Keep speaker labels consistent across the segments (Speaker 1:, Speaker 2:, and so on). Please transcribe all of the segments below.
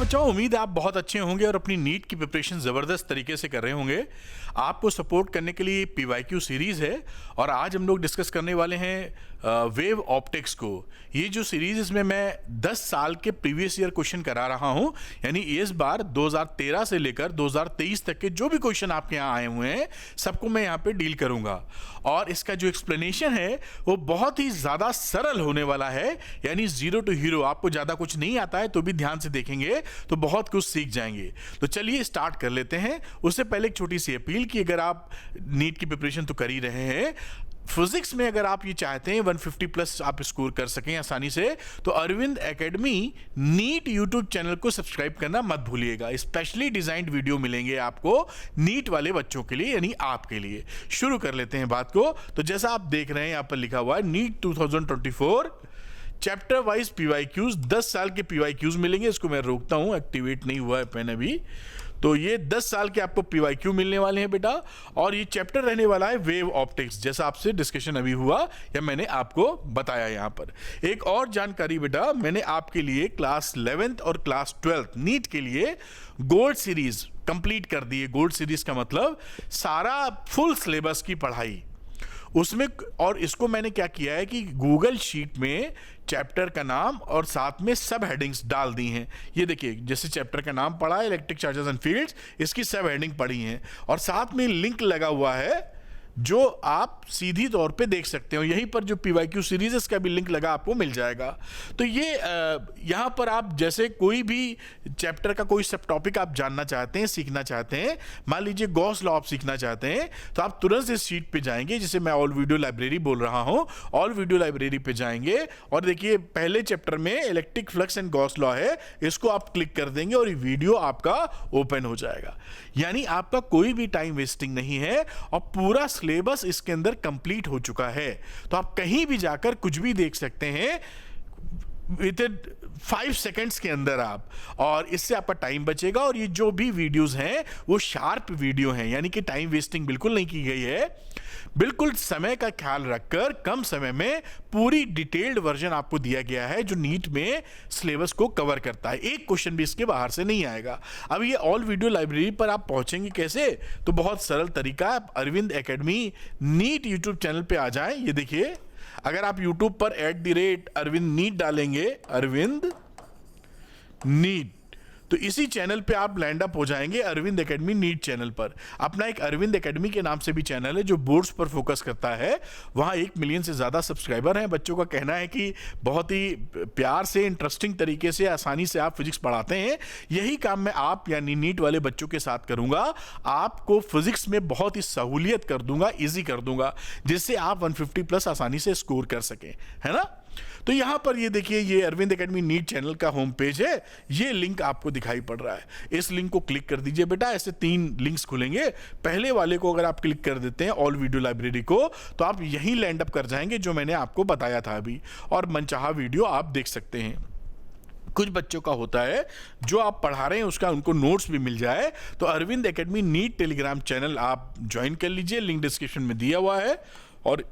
Speaker 1: बच्चों, उम्मीद है आप बहुत अच्छे होंगे और अपनी नीट की प्रिपरेशन ज़बरदस्त तरीके से कर रहे होंगे। आपको सपोर्ट करने के लिए PYQ सीरीज़ है और आज हम लोग डिस्कस करने वाले हैं वेव ऑप्टिक्स को। ये जो सीरीज़, इसमें मैं 10 साल के प्रीवियस ईयर क्वेश्चन करा रहा हूँ, यानी इस बार 2013 से लेकर 2023 तक के जो भी क्वेश्चन आपके यहाँ आए हुए हैं सबको मैं यहाँ पे डील करूँगा। और इसका जो एक्सप्लेनेशन है वो बहुत ही ज़्यादा सरल होने वाला है, यानी ज़ीरो टू हीरो। आपको ज़्यादा कुछ नहीं आता है तो भी ध्यान से देखेंगे तो बहुत कुछ सीख जाएंगे। तो चलिए स्टार्ट कर लेते हैं। उससे पहले एक छोटी सी अपील कि अगर आप नीट की प्रिपरेशन तो कर ही रहे हैं, फिजिक्स में अगर आप ये चाहते हैं 150 प्लस आप स्कोर कर सकें आसानी से, तो Arvind academy NEET YouTube channel को सब्सक्राइब करना मत भूलिएगा। स्पेशली डिजाइंड वीडियो मिलेंगे आपको नीट वाले बच्चों के लिए, यानी आपके लिए। शुरू कर लेते हैं बात को। तो जैसा आप देख रहे हैं यहाँ पर लिखा हुआ है नीट 2024 चैप्टर वाइज PYQs, 10 साल के PYQs मिलेंगे। इसको मैं रोकता हूं, एक्टिवेट नहीं हुआ है पेन अभी। तो ये 10 साल के आपको PYQ मिलने वाले हैं बेटा, और ये चैप्टर रहने वाला है वेव ऑप्टिक्स, जैसा आपसे डिस्कशन अभी हुआ या मैंने आपको बताया। यहाँ पर एक और जानकारी बेटा, मैंने आपके लिए क्लास 11th और क्लास 12th नीट के लिए गोल्ड सीरीज कंप्लीट कर दी है। गोल्ड सीरीज का मतलब सारा फुल सिलेबस की पढ़ाई उसमें। और इसको मैंने क्या किया है कि गूगल शीट में चैप्टर का नाम और साथ में सब हेडिंग्स डाल दी हैं। ये देखिए, जैसे चैप्टर का नाम पढ़ा है इलेक्ट्रिक चार्जेस एंड फील्ड्स, इसकी सब हेडिंग पढ़ी हैं और साथ में लिंक लगा हुआ है जो आप सीधी तौर पे देख सकते हो। यहीं पर जो PYQ सीरीज है इसका भी लिंक लगा, आपको मिल जाएगा। तो ये यहाँ पर आप जैसे कोई भी चैप्टर का कोई सब टॉपिक आप जानना चाहते हैं, सीखना चाहते हैं, मान लीजिए गॉस लॉ आप सीखना चाहते हैं, तो आप तुरंत इस शीट पे जाएंगे, जिसे मैं ऑल वीडियो लाइब्रेरी बोल रहा हूँ। ऑल वीडियो लाइब्रेरी पे जाएंगे और देखिए पहले चैप्टर में electric flux and Gauss law है, इसको आप क्लिक कर देंगे और ये वीडियो आपका ओपन हो जाएगा। यानी आपका कोई भी टाइम वेस्टिंग नहीं है और पूरा सिलेबस इसके अंदर कंप्लीट हो चुका है। तो आप कहीं भी जाकर कुछ भी देख सकते हैं विद 5 सेकेंड्स के अंदर आप, और इससे आपका टाइम बचेगा। और ये जो भी वीडियोस हैं वो शार्प वीडियो हैं, यानी कि टाइम वेस्टिंग बिल्कुल नहीं की गई है। बिल्कुल समय का ख्याल रखकर कम समय में पूरी डिटेल्ड वर्जन आपको दिया गया है जो नीट में सिलेबस को कवर करता है। एक क्वेश्चन भी इसके बाहर से नहीं आएगा। अब ये ऑल वीडियो लाइब्रेरी पर आप पहुंचेंगे कैसे? तो बहुत सरल तरीका है, आप Arvind academy NEET YouTube channel पे आ जाएं। ये देखिए, अगर आप YouTube पर @अरविंद नीट डालेंगे, अरविंद नीट, तो इसी चैनल पे आप लैंड अप हो जाएंगे अरविंद एकेडमी नीट चैनल पर। अपना एक अरविंद एकेडमी के नाम से भी चैनल है जो बोर्ड्स पर फोकस करता है। वहाँ 1 मिलियन से ज़्यादा सब्सक्राइबर हैं। बच्चों का कहना है कि बहुत ही प्यार से, इंटरेस्टिंग तरीके से, आसानी से आप फिजिक्स पढ़ाते हैं। यही काम मैं आप यानी नीट वाले बच्चों के साथ करूँगा। आपको फिजिक्स में बहुत ही सहूलियत कर दूंगा, ईजी कर दूंगा, जिससे आप 150 प्लस आसानी से स्कोर कर सकें, है ना। तो यहां पर ये देखिए, ये अरविंद एकेडमी नीट चैनल का होम पेज है। ये लिंक आपको दिखाई पड़ रहा है, इस लिंक को क्लिक कर दीजिए बेटा। ऐसे 3 लिंक्स खुलेंगे। पहले वाले को अगर आप क्लिक कर देते हैं, ऑल वीडियो लाइब्रेरी को, तो आप यहीं लैंड अप कर जाएंगे जो मैंने आपको बताया था अभी, और मनचाहा वीडियो आप देख सकते हैं। कुछ बच्चों का होता है जो आप पढ़ा रहे हैं उसका उनको नोट्स भी मिल जाए, तो Arvind academy NEET Telegram channel आप ज्वाइन कर लीजिए, लिंक डिस्क्रिप्शन में दिया हुआ है। और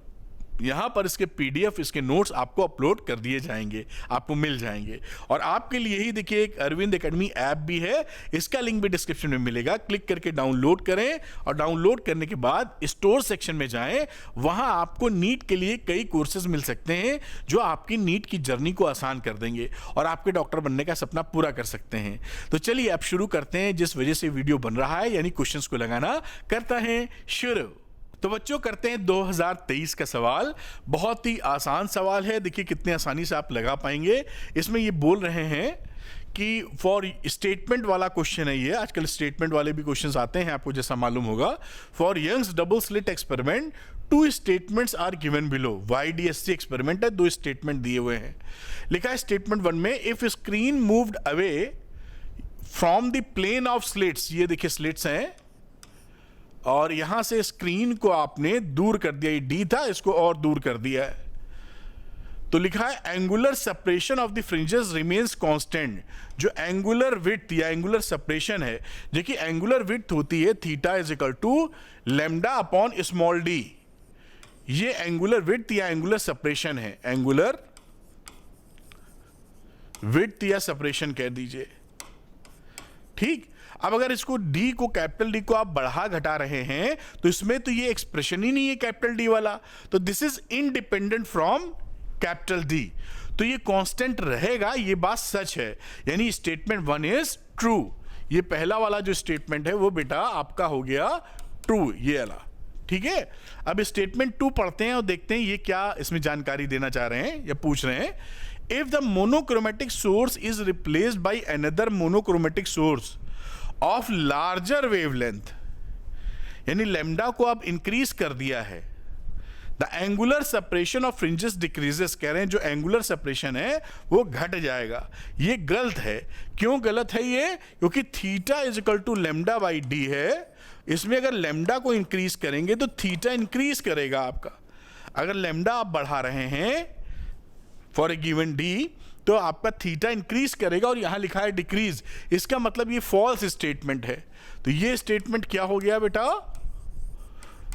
Speaker 1: यहाँ पर इसके PDF, इसके नोट्स आपको अपलोड कर दिए जाएंगे, आपको मिल जाएंगे। और आपके लिए ही देखिए एक अरविंद एकेडमी ऐप भी है, इसका लिंक भी डिस्क्रिप्शन में मिलेगा। क्लिक करके डाउनलोड करें और डाउनलोड करने के बाद स्टोर सेक्शन में जाएं। वहाँ आपको नीट के लिए कई कोर्सेज मिल सकते हैं जो आपकी नीट की जर्नी को आसान कर देंगे और आपके डॉक्टर बनने का सपना पूरा कर सकते हैं। तो चलिए अब शुरू करते हैं, जिस वजह से वीडियो बन रहा है, यानी क्वेश्चंस को लगाना। करता है शुरू। तो बच्चों करते हैं 2023 का सवाल। बहुत ही आसान सवाल है, देखिए कितने आसानी से आप लगा पाएंगे। इसमें ये बोल रहे हैं कि फॉर स्टेटमेंट वाला क्वेश्चन है ये। आजकल स्टेटमेंट वाले भी क्वेश्चंस आते हैं, आपको जैसा मालूम होगा। For Young's double slit experiment 2 statements are given below. YDSC experiment है, 2 स्टेटमेंट दिए हुए हैं। लिखा है स्टेटमेंट 1 में, if screen moved away from the plane of slits, ये देखिए स्लिट्स हैं, और यहां से स्क्रीन को आपने दूर कर दिया, ये D था, इसको और दूर कर दिया है। तो लिखा है angular separation of the fringes remains constant. जो एंगुलर विड्थ या एंगुलर सेपरेशन है, देखिए एंगुलर विड्थ होती है theta is equal to lambda upon small d। ये एंगुलर विड्थ या एंगुलर सेपरेशन है, एंगुलर विड्थ या सेपरेशन कह दीजिए। ठीक, अब अगर इसको डी को, कैपिटल डी को आप बढ़ा घटा रहे हैं तो इसमें तो ये एक्सप्रेशन ही नहीं है कैपिटल डी वाला, तो this is independent from capital D, तो ये कांस्टेंट रहेगा, ये बात सच है, यानी स्टेटमेंट 1 इज ट्रू। ये पहला वाला जो स्टेटमेंट है वो बेटा आपका हो गया ट्रू, ये वाला, ठीक है। अब स्टेटमेंट 2 पढ़ते हैं और देखते हैं ये क्या इसमें जानकारी देना चाह रहे हैं या पूछ रहे हैं। If the monochromatic source is replaced by another monochromatic source of larger wavelength, यानी लैम्डा को आप इंक्रीज कर दिया है, the angular separation of fringes decreases, कह रहे हैं जो एंगुलर सेपरेशन है वो घट जाएगा। ये गलत है। क्यों गलत है ये? क्योंकि theta is equal to lambda by D है, इसमें अगर लैम्डा को इंक्रीज करेंगे तो थीटा इंक्रीज करेगा आपका। अगर लैम्डा आप बढ़ा रहे हैं फॉर ए गिवन डी तो आपका थीटा इंक्रीज करेगा, और यहां लिखा है डिक्रीज, इसका मतलब ये फॉल्स स्टेटमेंट है। तो ये स्टेटमेंट क्या हो गया बेटा?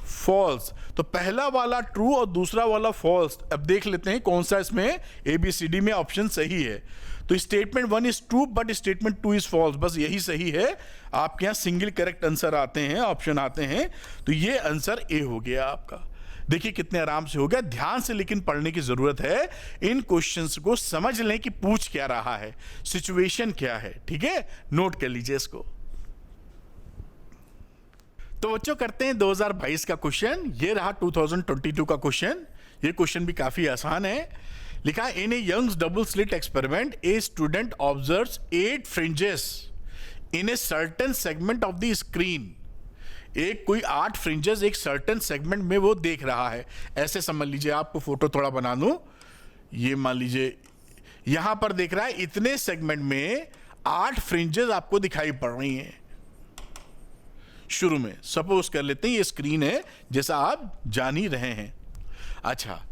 Speaker 1: फॉल्स। तो पहला वाला ट्रू और दूसरा वाला फॉल्स। अब देख लेते हैं कौन सा इसमें ABCD में ऑप्शन सही है। तो statement 1 is true but statement 2 is false, बस यही सही है। आपके यहां सिंगल करेक्ट आंसर आते हैं, ऑप्शन आते हैं, तो ये आंसर ए हो गया आपका। देखिए कितने आराम से हो गया। ध्यान से लेकिन पढ़ने की जरूरत है, इन क्वेश्चंस को समझ लें कि पूछ क्या रहा है, सिचुएशन क्या है, ठीक है, नोट कर लीजिए इसको। तो बच्चों करते हैं 2022 का क्वेश्चन। ये रहा 2022 का क्वेश्चन। ये क्वेश्चन भी काफी आसान है। लिखा है in a Young's double slit experiment a student observes 8 fringes in a certain segment of the screen. एक कोई 8 फ्रिंजेस एक सर्टेन सेगमेंट में वो देख रहा है। ऐसे समझ लीजिए, आपको फोटो थोड़ा बना दूं, ये मान लीजिए यहां पर देख रहा है, इतने सेगमेंट में 8 फ्रिंजेस आपको दिखाई पड़ रही हैं। शुरू में सपोज कर लेते हैं ये स्क्रीन है, जैसा आप जान ही रहे हैं। अच्छा,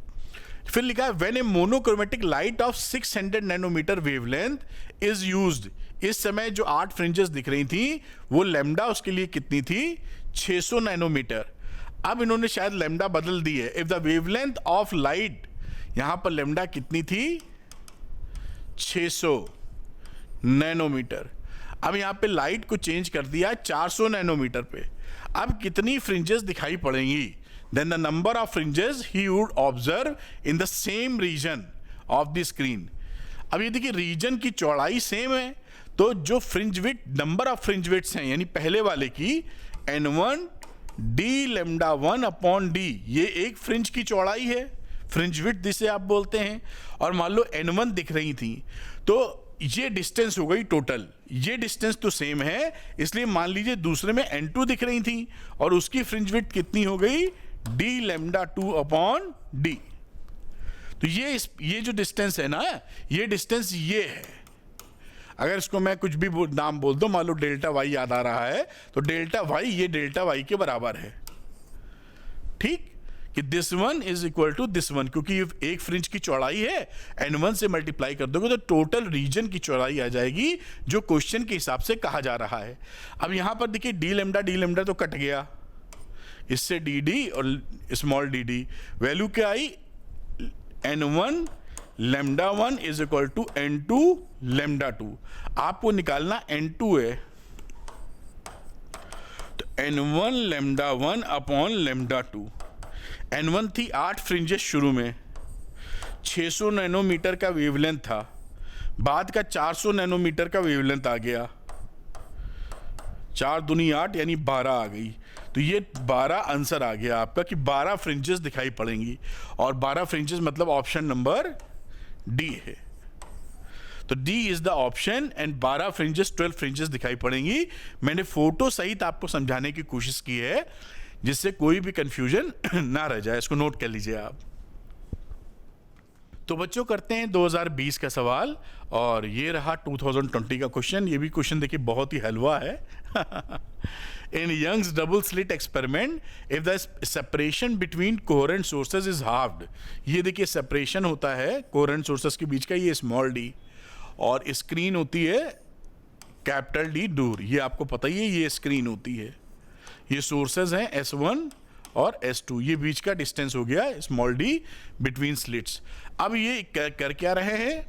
Speaker 1: फिर लिखा है when a monochromatic light of 600 nanometer wavelength is used. इस समय जो 8 फ्रिंजेस दिख रही थी वो लैम्डा उसके लिए कितनी थी? 600 नैनोमीटर। अब इन्होंने शायद लैम्डा बदल दी है। If the wavelength of light, यहां पर लैम्डा कितनी थी? 600 नैनोमीटर। अब यहां पे लाइट को चेंज कर दिया 400 नैनोमीटर पे। अब कितनी फ्रिंजेस दिखाई पड़ेंगी? Then the number of fringes he would observe in the same region of the screen. अब ये देखिए रीजन की चौड़ाई सेम है, तो जो fringe width, number of fringe widths हैं, यानी पहले वाले की n1 d lambda 1 upon d, ये एक फ्रिंज की चौड़ाई है, फ्रिंज विड्थ जिसे आप बोलते हैं। और मान लो n1 दिख रही थी, तो ये डिस्टेंस हो गई टोटल। ये डिस्टेंस तो सेम है, इसलिए मान लीजिए दूसरे में n2 दिख रही थी और उसकी फ्रिंज विड्थ कितनी हो गई? d lambda 2 upon d। तो ये जो डिस्टेंस है ना, ये डिस्टेंस ये है। अगर इसको मैं कुछ भी नाम बोल दूं, मान लो डेल्टा वाई याद आ रहा है, तो डेल्टा वाई ये डेल्टा वाई के बराबर है, ठीक, कि this one is equal to this one, क्योंकि एक फ्रिंज की चौड़ाई है, n1 से मल्टीप्लाई कर दोगे तो टोटल रीजन की चौड़ाई आ जाएगी, जो क्वेश्चन के हिसाब से कहा जा रहा है। अब यहां पर देखिए डी लैम्डा तो कट गया, इससे डी डी और स्मॉल डी डी, वैल्यू क्या आई? n1 lambda 1 is equal to n2 lambda 2। आपको निकालना n2 है, तो n1 lambda 1 upon lambda 2। n1 थी 8 फ्रिंजेस शुरू में, 600 नैनोमीटर का वेवलेंथ था, बाद का 400 नैनोमीटर का वेवलेंथ आ गया, 4 दूनी 8 यानी 12 आ गई। तो ये 12 आंसर आ गया आपका कि 12 फ्रिंजेस दिखाई पड़ेंगी, और 12 फ्रिंजेस मतलब ऑप्शन नंबर डी है। तो D is the option, and 12 fringes 12 fringes दिखाई पड़ेंगी। मैंने फोटो सहित आपको समझाने की कोशिश की है, जिससे कोई भी कंफ्यूजन ना रह जाए। इसको नोट कर लीजिए आप। तो बच्चों करते हैं 2020 का सवाल, और ये रहा 2020 का क्वेश्चन। ये भी क्वेश्चन देखिए बहुत ही हलवा है। In Young's double slit experiment if the separation between coherent sources is halved. ये देखिए सेपरेशन होता है कोहेरेंट सोर्सेज के बीच का, ये स्मॉल डी, और स्क्रीन होती है कैपिटल डी दूर। ये आपको पता ही है, ये स्क्रीन होती है, ये सोर्सेज हैं S1 और S2, ये बीच का डिस्टेंस हो गया स्मॉल डी बिटवीन स्लिट्स। अब ये कर क्या रहे हैं?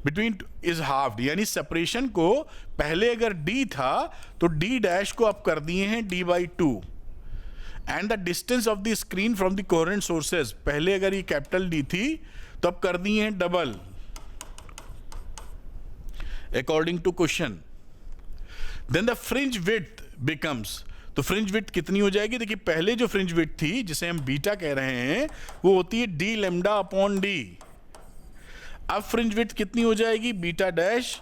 Speaker 1: बिटवीन इज हाफ्ड, यानी सेपरेशन को पहले अगर d था तो d डैश को आप कर दिए हैं d/2, and the distance of the screen from the coherent sources, पहले अगर ये कैपिटल D थी तो अब कर दिए हैं double according to question. Then the fringe width becomes, तो फ्रिंज विड्थ कितनी हो जाएगी? देखिए पहले जो फ्रिंज विड्थ थी जिसे हम बीटा कह रहे हैं वो होती है d लैम्डा अपॉन d। अब फ्रिंज विड्थ कितनी हो जाएगी? बीटा डैश,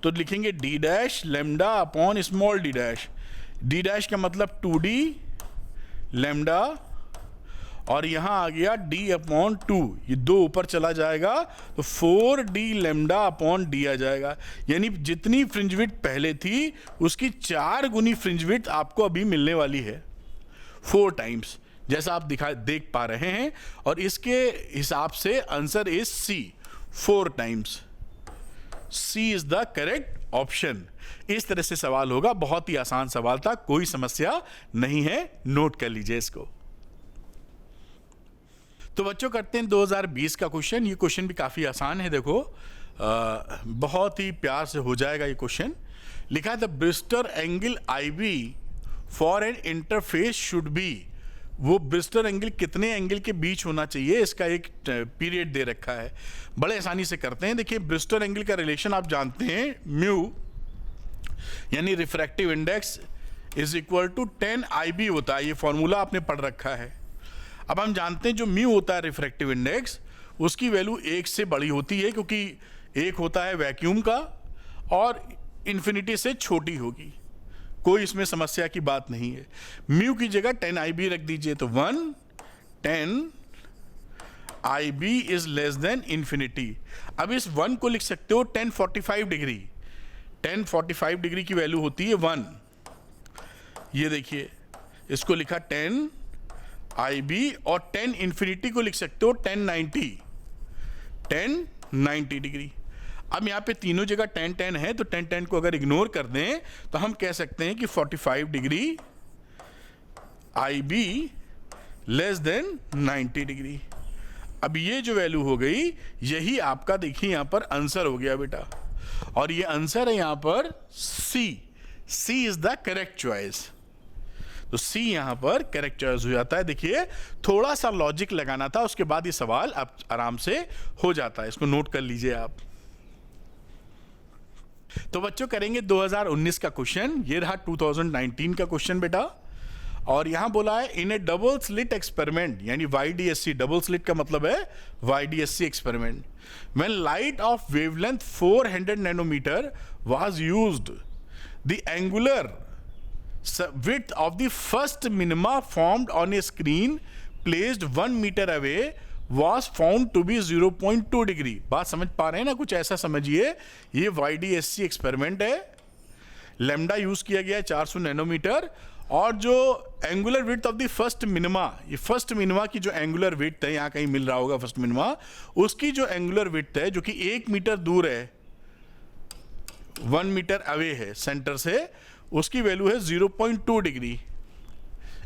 Speaker 1: तो लिखेंगे d dash lambda upon small d dash. d dash का मतलब 2d लैम्डा, और यहां आ गया d अपॉन 2, ये 2 ऊपर चला जाएगा तो 4d लैम्डा अपॉन d आ जाएगा। यानी जितनी फ्रिंज विड्थ पहले थी उसकी 4 गुनी फ्रिंज विड्थ आपको अभी मिलने वाली है, 4 टाइम्स, जैसा आप देख पा रहे हैं। और इसके हिसाब से answer is C, 4 times. C is the correct option. इस तरह से सवाल होगा, बहुत ही आसान सवाल था, कोई समस्या नहीं है, नोट कर लीजिए इसको। तो बच्चों करते हैं 2020 का क्वेश्चन। ये क्वेश्चन भी काफ़ी आसान है, देखो बहुत ही प्यार से हो जाएगा ये क्वेश्चन। लिखा है the Brewster angle IB for an interface should be, वो ब्रिस्टर एंगल कितने एंगल के बीच होना चाहिए, इसका एक पीरियड दे रखा है। बड़े आसानी से करते हैं। देखिए ब्रिस्टर एंगल का रिलेशन आप जानते हैं, म्यू यानी refractive index is equal to 10 IB होता है, ये फॉर्मूला आपने पढ़ रखा है। अब हम जानते हैं जो म्यू होता है रिफ्रैक्टिव इंडेक्स, उसकी वैल्यू 1 से बड़ी होती है, क्योंकि 1 होता है वैक्यूम का और इन्फिनिटी से छोटी होगी, कोई इसमें समस्या की बात नहीं है। म्यू की जगह 10 IB रख दीजिए, तो 10 IB is less than infinity. अब इस 1 को लिख सकते हो 1045 डिग्री, 1045 डिग्री की वैल्यू होती है 1। ये देखिए इसको लिखा 10 IB, और 10 इन्फिनिटी को लिख सकते हो 1090 डिग्री। अब यहाँ पे तीनों जगह 10 है, तो 10 को अगर इग्नोर कर दें तो हम कह सकते हैं कि 45 degree IB less than 90 degree. अब ये जो वैल्यू हो गई, यही आपका देखिए यहाँ पर आंसर हो गया बेटा, और ये आंसर है यहाँ पर C is the correct choice. तो C यहां पर करेक्ट चॉइस हो जाता है। देखिए थोड़ा सा लॉजिक लगाना था, उसके बाद ये सवाल आप आराम से हो जाता है, इसको नोट कर लीजिए आप। तो बच्चों करेंगे 2019 का क्वेश्चन। ये रहा 2019 का क्वेश्चन बेटा, और यहां बोला है in a double slit experiment, यानी YDSC, डबल स्लिट का मतलब है YDSC experiment, when light of wavelength 400 nanometer was used, the angular width of the first minima formed on a screen placed 1 meter away was found to be 0.2 degree. बात समझ पा रहे हैं ना? कुछ ऐसा समझिए, ये YDSC एक्सपेरिमेंट है, लैम्डा यूज किया गया है 400 नैनोमीटर, और जो angular width of the first minima, ये फर्स्ट मिनिमा की जो एंगुलर विड्थ है, यहाँ कहीं मिल रहा होगा फर्स्ट मिनिमा, उसकी जो एंगुलर विड्थ है जो कि 1 मीटर दूर है, 1 मीटर अवे है सेंटर से, उसकी वैल्यू है 0.2 डिग्री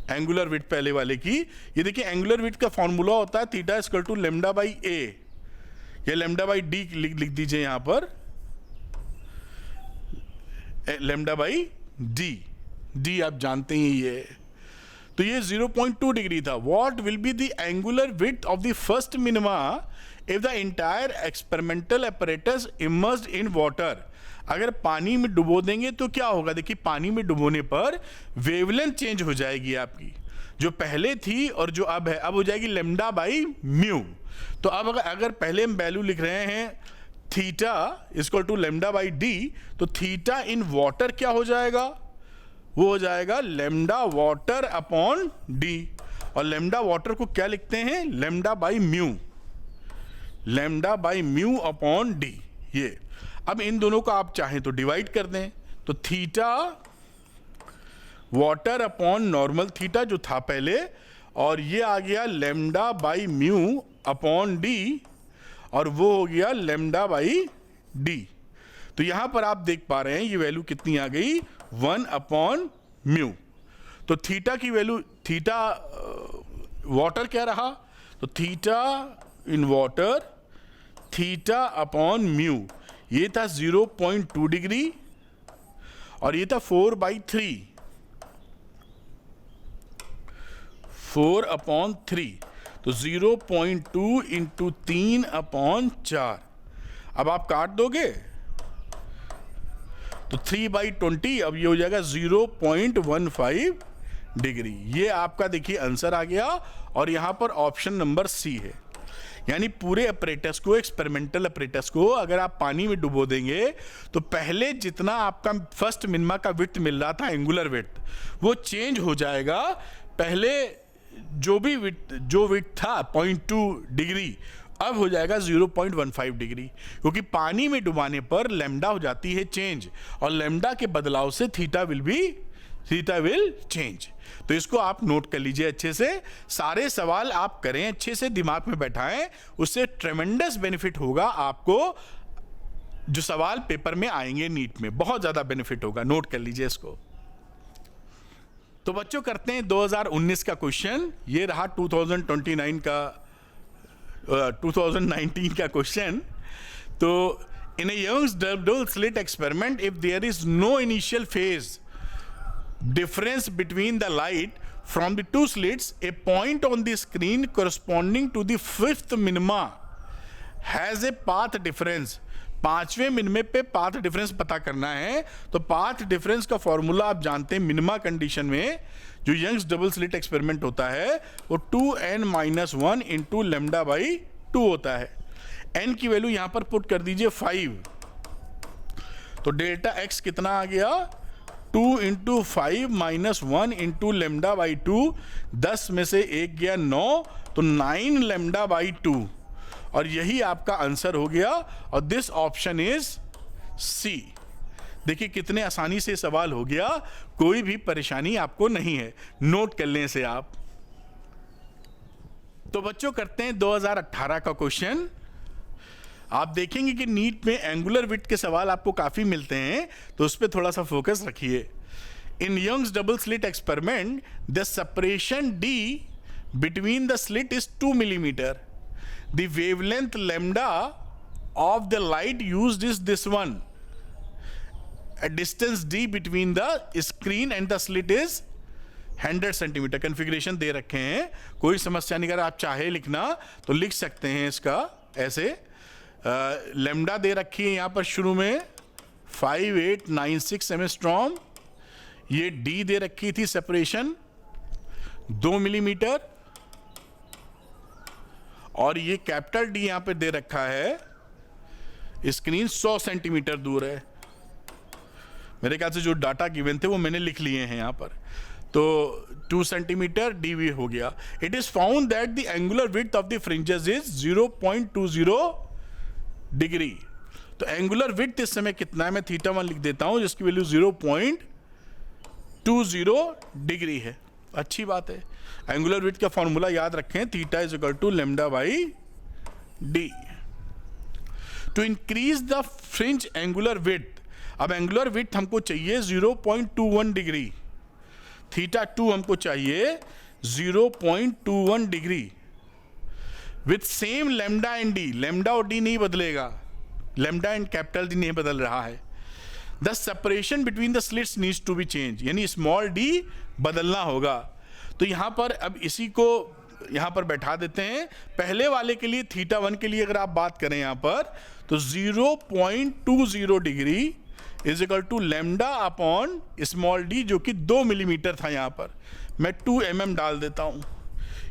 Speaker 1: एंगुलर विड्थ पहले वाले की। ये देखिए एंगुलर विड्थ का फॉर्मूला होता है theta equal to lambda by a, या लैम्डा बाई डी लिख दीजिए यहां पर, लैम्डा बाई डी आप जानते ही ये। तो ये 0.2 डिग्री था। What will be the angular width of the first minima if the entire experimental apparatus immersed in water. अगर पानी में डुबो देंगे तो क्या होगा? देखिए पानी में डुबोने पर वेवलेंथ चेंज हो जाएगी आपकी, जो पहले थी और जो अब है, अब हो जाएगी लैम्डा बाई म्यू। तो अब अगर पहले हम वैल्यू लिख रहे हैं theta equal to lambda by D, तो थीटा इन वाटर क्या हो जाएगा? वो हो जाएगा लैम्डा वाटर अपॉन डी, और लैम्डा वाटर को क्या लिखते हैं? Lambda by mu, lambda by mu upon D. ये अब इन दोनों को आप चाहें तो डिवाइड कर दें, तो theta water upon normal theta जो था पहले, और ये आ गया lambda by mu upon D, और वो हो गया लैम्डा बाई डी। तो यहां पर आप देख पा रहे हैं ये वैल्यू कितनी आ गई? 1 अपॉन म्यू। तो थीटा की वैल्यू, थीटा वाटर क्या रहा? तो theta in water, theta upon mu, ये था 0.2 डिग्री और ये था 4/3, 4/3, तो 0.2 इंटू 3/4। अब आप काट दोगे तो 3/20, अब ये हो जाएगा 0.15 डिग्री। ये आपका देखिए आंसर आ गया और यहां पर ऑप्शन नंबर सी है। यानी पूरे अपरेटस को, एक्सपेरिमेंटल अपरेटस को अगर आप पानी में डुबो देंगे तो पहले जितना आपका फर्स्ट मिनिमा का विड्थ मिल रहा था, एंगुलर विड्थ, वो चेंज हो जाएगा। पहले जो विड्थ था 0.2 डिग्री, अब हो जाएगा 0.15 डिग्री, क्योंकि पानी में डुबाने पर लैम्डा हो जाती है चेंज, और लैम्डा के बदलाव से थीटा विल चेंज। तो इसको आप नोट कर लीजिए अच्छे से। सारे सवाल आप करें, अच्छे से दिमाग में बैठाएं, उससे ट्रेमेंडस बेनिफिट होगा आपको। जो सवाल पेपर में आएंगे नीट में, बहुत ज्यादा बेनिफिट होगा, नोट कर लीजिए इसको। तो बच्चों करते हैं 2019 का क्वेश्चन। ये रहा 2019 का क्वेश्चन। तो in a Young's double slit experiment, if there is no initial phase difference between the light from the two slits, a point on the screen corresponding to the fifth minima has a path difference। पांचवें मिनिमे पे path difference पता करना है। तो path difference का formula आप जानते हैं, मिनिमा कंडीशन में जो यंग्स डबल स्लिट एक्सपेरिमेंट होता है वो 2n-1 इंटू λ/2 होता है। n की वैल्यू यहां पर पुट कर दीजिए 5, तो डेल्टा x कितना आ गया, 2 इंटू 5 माइनस 1 इंटू λ/2, 10 में से 1 गया 9, तो 9 λ/2, और यही आपका आंसर हो गया। और दिस ऑप्शन इज सी। देखिए कितने आसानी से सवाल हो गया, कोई भी परेशानी आपको नहीं है, नोट कर लें इसे आप। तो बच्चों करते हैं 2018 का क्वेश्चन। आप देखेंगे कि नीट में एंगुलर विड्थ के सवाल आपको काफी मिलते हैं, तो उस पर थोड़ा सा फोकस रखिए। In Young's double slit experiment, the separation d between the slit is 2 millimeter. The wavelength lambda of the light used is this one. A distance d between the screen and the slit is 100 centimetre. Configuration दे रखे हैं, कोई समस्या नहीं। अगर आप चाहे लिखना तो लिख सकते हैं इसका ऐसे। लैम्डा दे रखी है यहां पर शुरू में 5896 एंगस्ट्रॉम। ये डी दे रखी थी सेपरेशन 2 मिलीमीटर, और ये कैपिटल डी यहां पे दे रखा है, स्क्रीन 100 सेंटीमीटर दूर है। मेरे ख्याल से जो डाटा गिवन थे वो मैंने लिख लिए हैं यहां पर। तो 2 सेंटीमीटर डीवी हो गया। It is found that the angular width of the fringes is 0.20 degree. तो एंगुलर विड्थ इस समय कितना है, मैं θ1 लिख देता हूं, जिसकी वैल्यू 0.20 डिग्री है। अच्छी बात है। एंगुलर विड्थ का फॉर्मूला याद रखें, θ is equal to λ/d। To increase the fringe angular width, अब एंगुलर विड्थ हमको चाहिए 0.21 डिग्री, θ2 हमको चाहिए 0.21 degree with same lambda and D. Lambda और डी नहीं बदलेगा, लैम्डा एंड कैपिटल डी नहीं बदल रहा है। The separation between the slits needs to be change, यानी स्मॉल डी बदलना होगा। तो यहां पर अब इसी को यहां पर बैठा देते हैं। पहले वाले के लिए θ1 के लिए अगर आप बात करें यहां पर, तो 0.20 degree is equal to lambda upon small D, जो कि 2 मिलीमीटर था। यहां पर मैं 2 mm डाल देता हूं।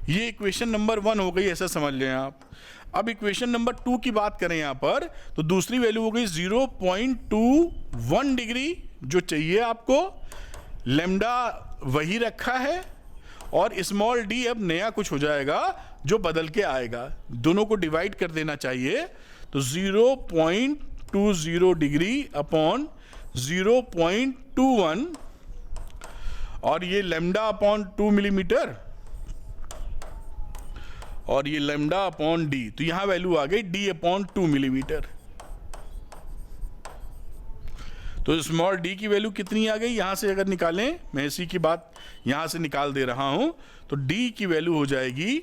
Speaker 1: ये इक्वेशन नंबर 1 हो गई, ऐसा समझ लें आप। अब इक्वेशन नंबर 2 की बात करें यहां पर, तो दूसरी वैल्यू हो गई 0.21 डिग्री जो चाहिए आपको। लैम्डा वही रखा है और स्मॉल डी अब नया कुछ हो जाएगा जो बदल के आएगा। दोनों को डिवाइड कर देना चाहिए, तो 0.20 डिग्री अपॉन 0.21, और ये लैम्डा अपॉन 2 मिलीमीटर, और ये लैम्डा अपॉन डी। तो यहां वैल्यू आ गई डी अपॉन 2 मिलीमीटर। तो स्मॉल डी की वैल्यू कितनी आ गई, यहां से अगर निकालें, मैं इसी की बात यहां से निकाल दे रहा हूं, तो डी की वैल्यू हो जाएगी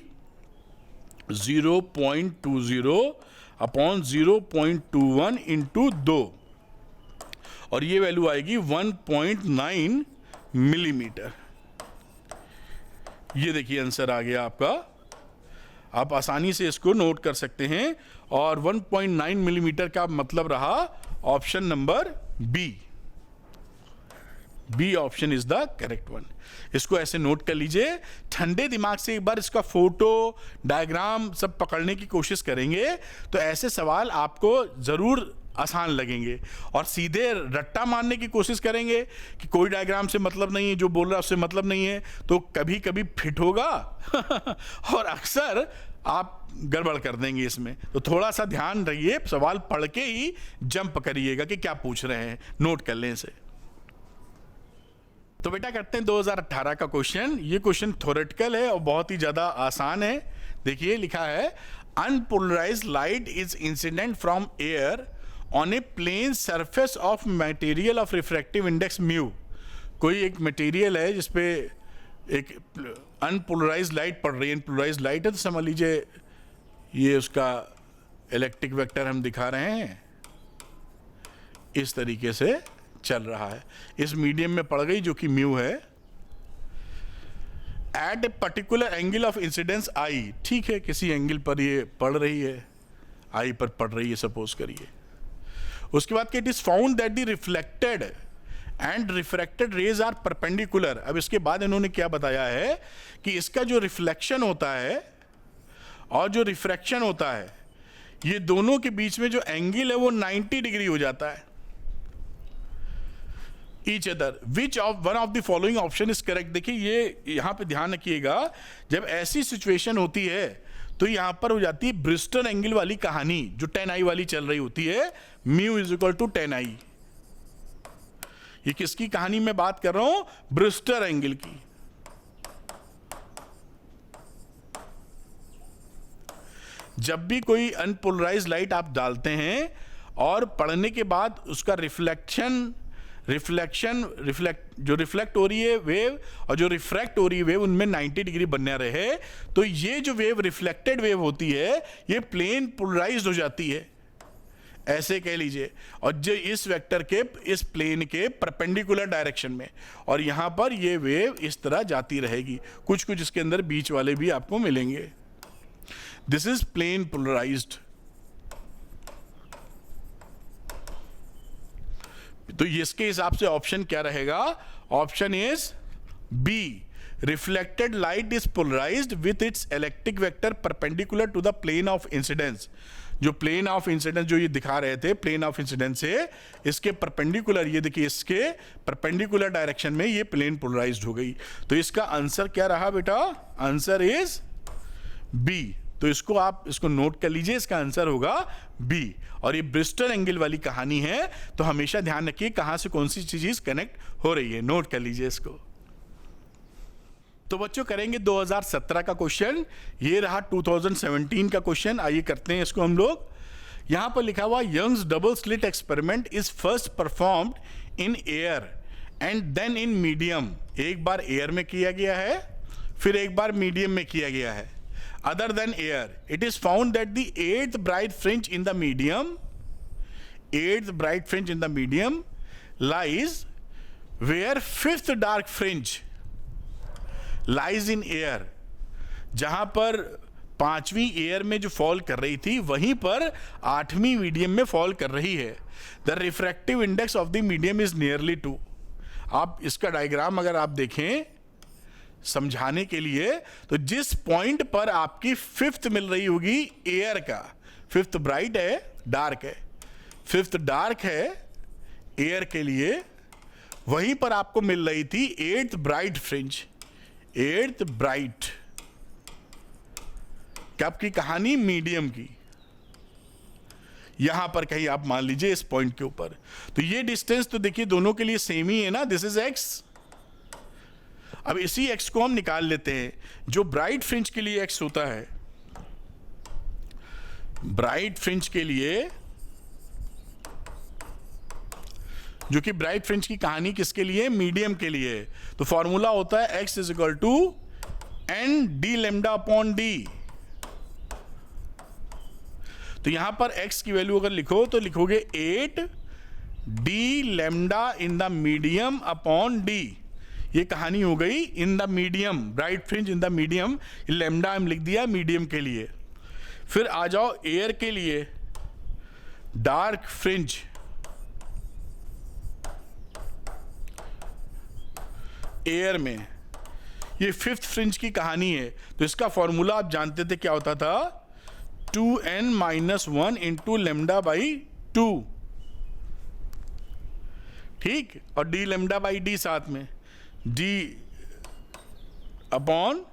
Speaker 1: 0.20 अपॉन 0.21 इंटू 2, और ये वैल्यू आएगी 1.9 मिलीमीटर। ये देखिए आंसर आ गया आपका। आप आसानी से इसको नोट कर सकते हैं, और 1.9 मिलीमीटर का मतलब रहा option number B. B option is the correct one. इसको ऐसे नोट कर लीजिए। ठंडे दिमाग से एक बार इसका फोटो डायग्राम सब पकड़ने की कोशिश करेंगे तो ऐसे सवाल आपको जरूर आसान लगेंगे, और सीधे रट्टा मारने की कोशिश करेंगे कि कोई डायग्राम से मतलब नहीं है, जो बोल रहा है उससे मतलब नहीं है, तो कभी कभी फिट होगा और अक्सर आप गड़बड़ कर देंगे इसमें। तो थोड़ा सा ध्यान रहिए, सवाल पढ़ के ही जंप करिएगा कि क्या पूछ रहे हैं, नोट कर लें इसे। तो बेटा करते हैं 2018 का क्वेश्चन। ये क्वेश्चन थ्योरेटिकल है और बहुत ही ज्यादा आसान है। देखिए लिखा है, unpolarized light is incident from air on a plane surface of material of refractive index mu. कोई एक मटेरियल है जिसपे एक अनपोलराइज्ड लाइट पड़ रही है, पोलराइज्ड लाइट है, तो समझ लीजिए ये उसका इलेक्ट्रिक वेक्टर हम दिखा रहे हैं, इस तरीके से चल रहा है, इस मीडियम में पड़ गई जो कि म्यू है। At a particular angle of incidence I, ठीक है, किसी एंगल पर ये पड़ रही है, आई पर पड़ रही है सपोज करिए। उसके बाद it is found that the reflected and refracted rays are perpendicular. अब इसके बाद इन्होंने क्या बताया है कि इसका जो रिफ्लेक्शन होता है और जो रिफ्रैक्शन होता है, ये दोनों के बीच में जो एंगल है वो 90 डिग्री हो जाता है each other. Which of one of the following option is correct. देखिए ये यहां पे ध्यान रखिएगा, जब ऐसी सिचुएशन होती है तो यहां पर हो जाती है ब्रिस्टल एंगल वाली कहानी, जो 10 आई वाली चल रही होती है, म्यू इज इक्वल टू 10 आई। ये किसकी कहानी में बात कर रहा हूं? ब्रिस्टल एंगल की। जब भी कोई अनपोलराइज्ड लाइट आप डालते हैं और पढ़ने के बाद उसका जो रिफ्लेक्ट हो रही है वेव और जो रिफ्रैक्ट हो रही है वेव, उनमें 90 डिग्री बनना रहे, तो ये जो वेव रिफ्लेक्टेड वेव होती है ये प्लेन पोलराइज्ड हो जाती है, ऐसे कह लीजिए, और जो इस वेक्टर के इस प्लेन के परपेंडिकुलर डायरेक्शन में, और यहां पर ये वेव इस तरह जाती रहेगी। कुछ कुछ इसके अंदर बीच वाले भी आपको मिलेंगे। This is plane polarized. तो इसके हिसाब से ऑप्शन क्या रहेगा? Option is B, reflected light is polarized with its electric vector perpendicular to the plane of incidence. जो प्लेन ऑफ इंसिडेंस जो ये दिखा रहे थे, प्लेन ऑफ इंसिडेंस से इसके परपेंडिकुलर, ये देखिए इसके परपेंडिकुलर डायरेक्शन में ये प्लेन पोलराइज्ड हो गई। तो इसका आंसर क्या रहा बेटा? Answer is B. तो इसको आप इसको नोट कर लीजिए, इसका आंसर होगा बी। और ये ब्रिस्टल एंगल वाली कहानी है, तो हमेशा ध्यान रखिए कहां से कौन सी चीज कनेक्ट हो रही है, नोट कर लीजिए इसको। तो बच्चों करेंगे 2017 का क्वेश्चन। ये रहा 2017 का क्वेश्चन। आइए करते हैं इसको हम लोग। यहां पर लिखा हुआ, Young's double slit experiment is first performed in air and then in medium. एक बार एयर में किया गया है, फिर एक बार मीडियम में किया गया है। Other than air, it is found that the eighth bright fringe in the medium lies where fifth dark fringe lies in air। जहां पर पांचवी एयर में जो फॉल कर रही थी, वहीं पर आठवीं मीडियम में फॉल कर रही है। The refractive index of the medium is nearly 2। आप इसका डायग्राम अगर आप देखें समझाने के लिए, तो जिस पॉइंट पर आपकी फिफ्थ मिल रही होगी एयर का, फिफ्थ ब्राइट है डार्क है, फिफ्थ डार्क है एयर के लिए, वहीं पर आपको मिल रही थी eighth bright fringe. Eighth bright कब की कहानी? मीडियम की। यहां पर कहीं आप मान लीजिए इस पॉइंट के ऊपर। तो ये डिस्टेंस तो देखिए दोनों के लिए सेम ही है ना, दिस इज एक्स। अब इसी x को हम निकाल लेते हैं। जो ब्राइट फ्रिंज के लिए x होता है, ब्राइट फ्रिंज के लिए, जो कि ब्राइट फ्रिंज की कहानी किसके लिए? मीडियम के लिए। तो फॉर्मूला होता है x is equal to N D lambda upon D. तो यहां पर x की वैल्यू अगर लिखो तो लिखोगे 8 D lambda in the medium upon D. ये कहानी हो गई in the medium, bright fringe in the medium, lambda हम लिख दिया मीडियम के लिए। फिर आ जाओ एयर के लिए, डार्क फ्रिंज, एयर में ये फिफ्थ फ्रिंज की कहानी है। तो इसका फॉर्मूला आप जानते थे क्या होता था, 2n-1 इंटू लेमडा बाई 2, ठीक, और डी लेमडा बाई डी साथ में, डी अपॉन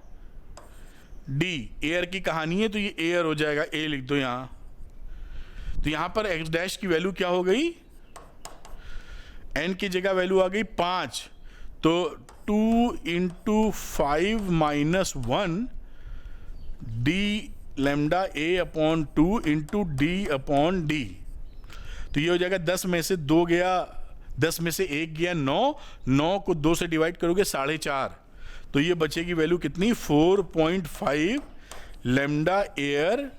Speaker 1: डी, एयर की कहानी है तो ये एयर हो जाएगा, ए लिख दो यहां। तो यहां पर एक्स डैश की वैल्यू क्या हो गई, एन की जगह वैल्यू आ गई 5, तो 2 into 5 minus 1 D lambda a upon 2 into D upon D. तो ये हो जाएगा 10 में से 2 गया, 10 में से 1 गया 9, 9 को 2 से डिवाइड करोगे 4.5, तो ये बचेगी वैल्यू कितनी, 4.5 lambda air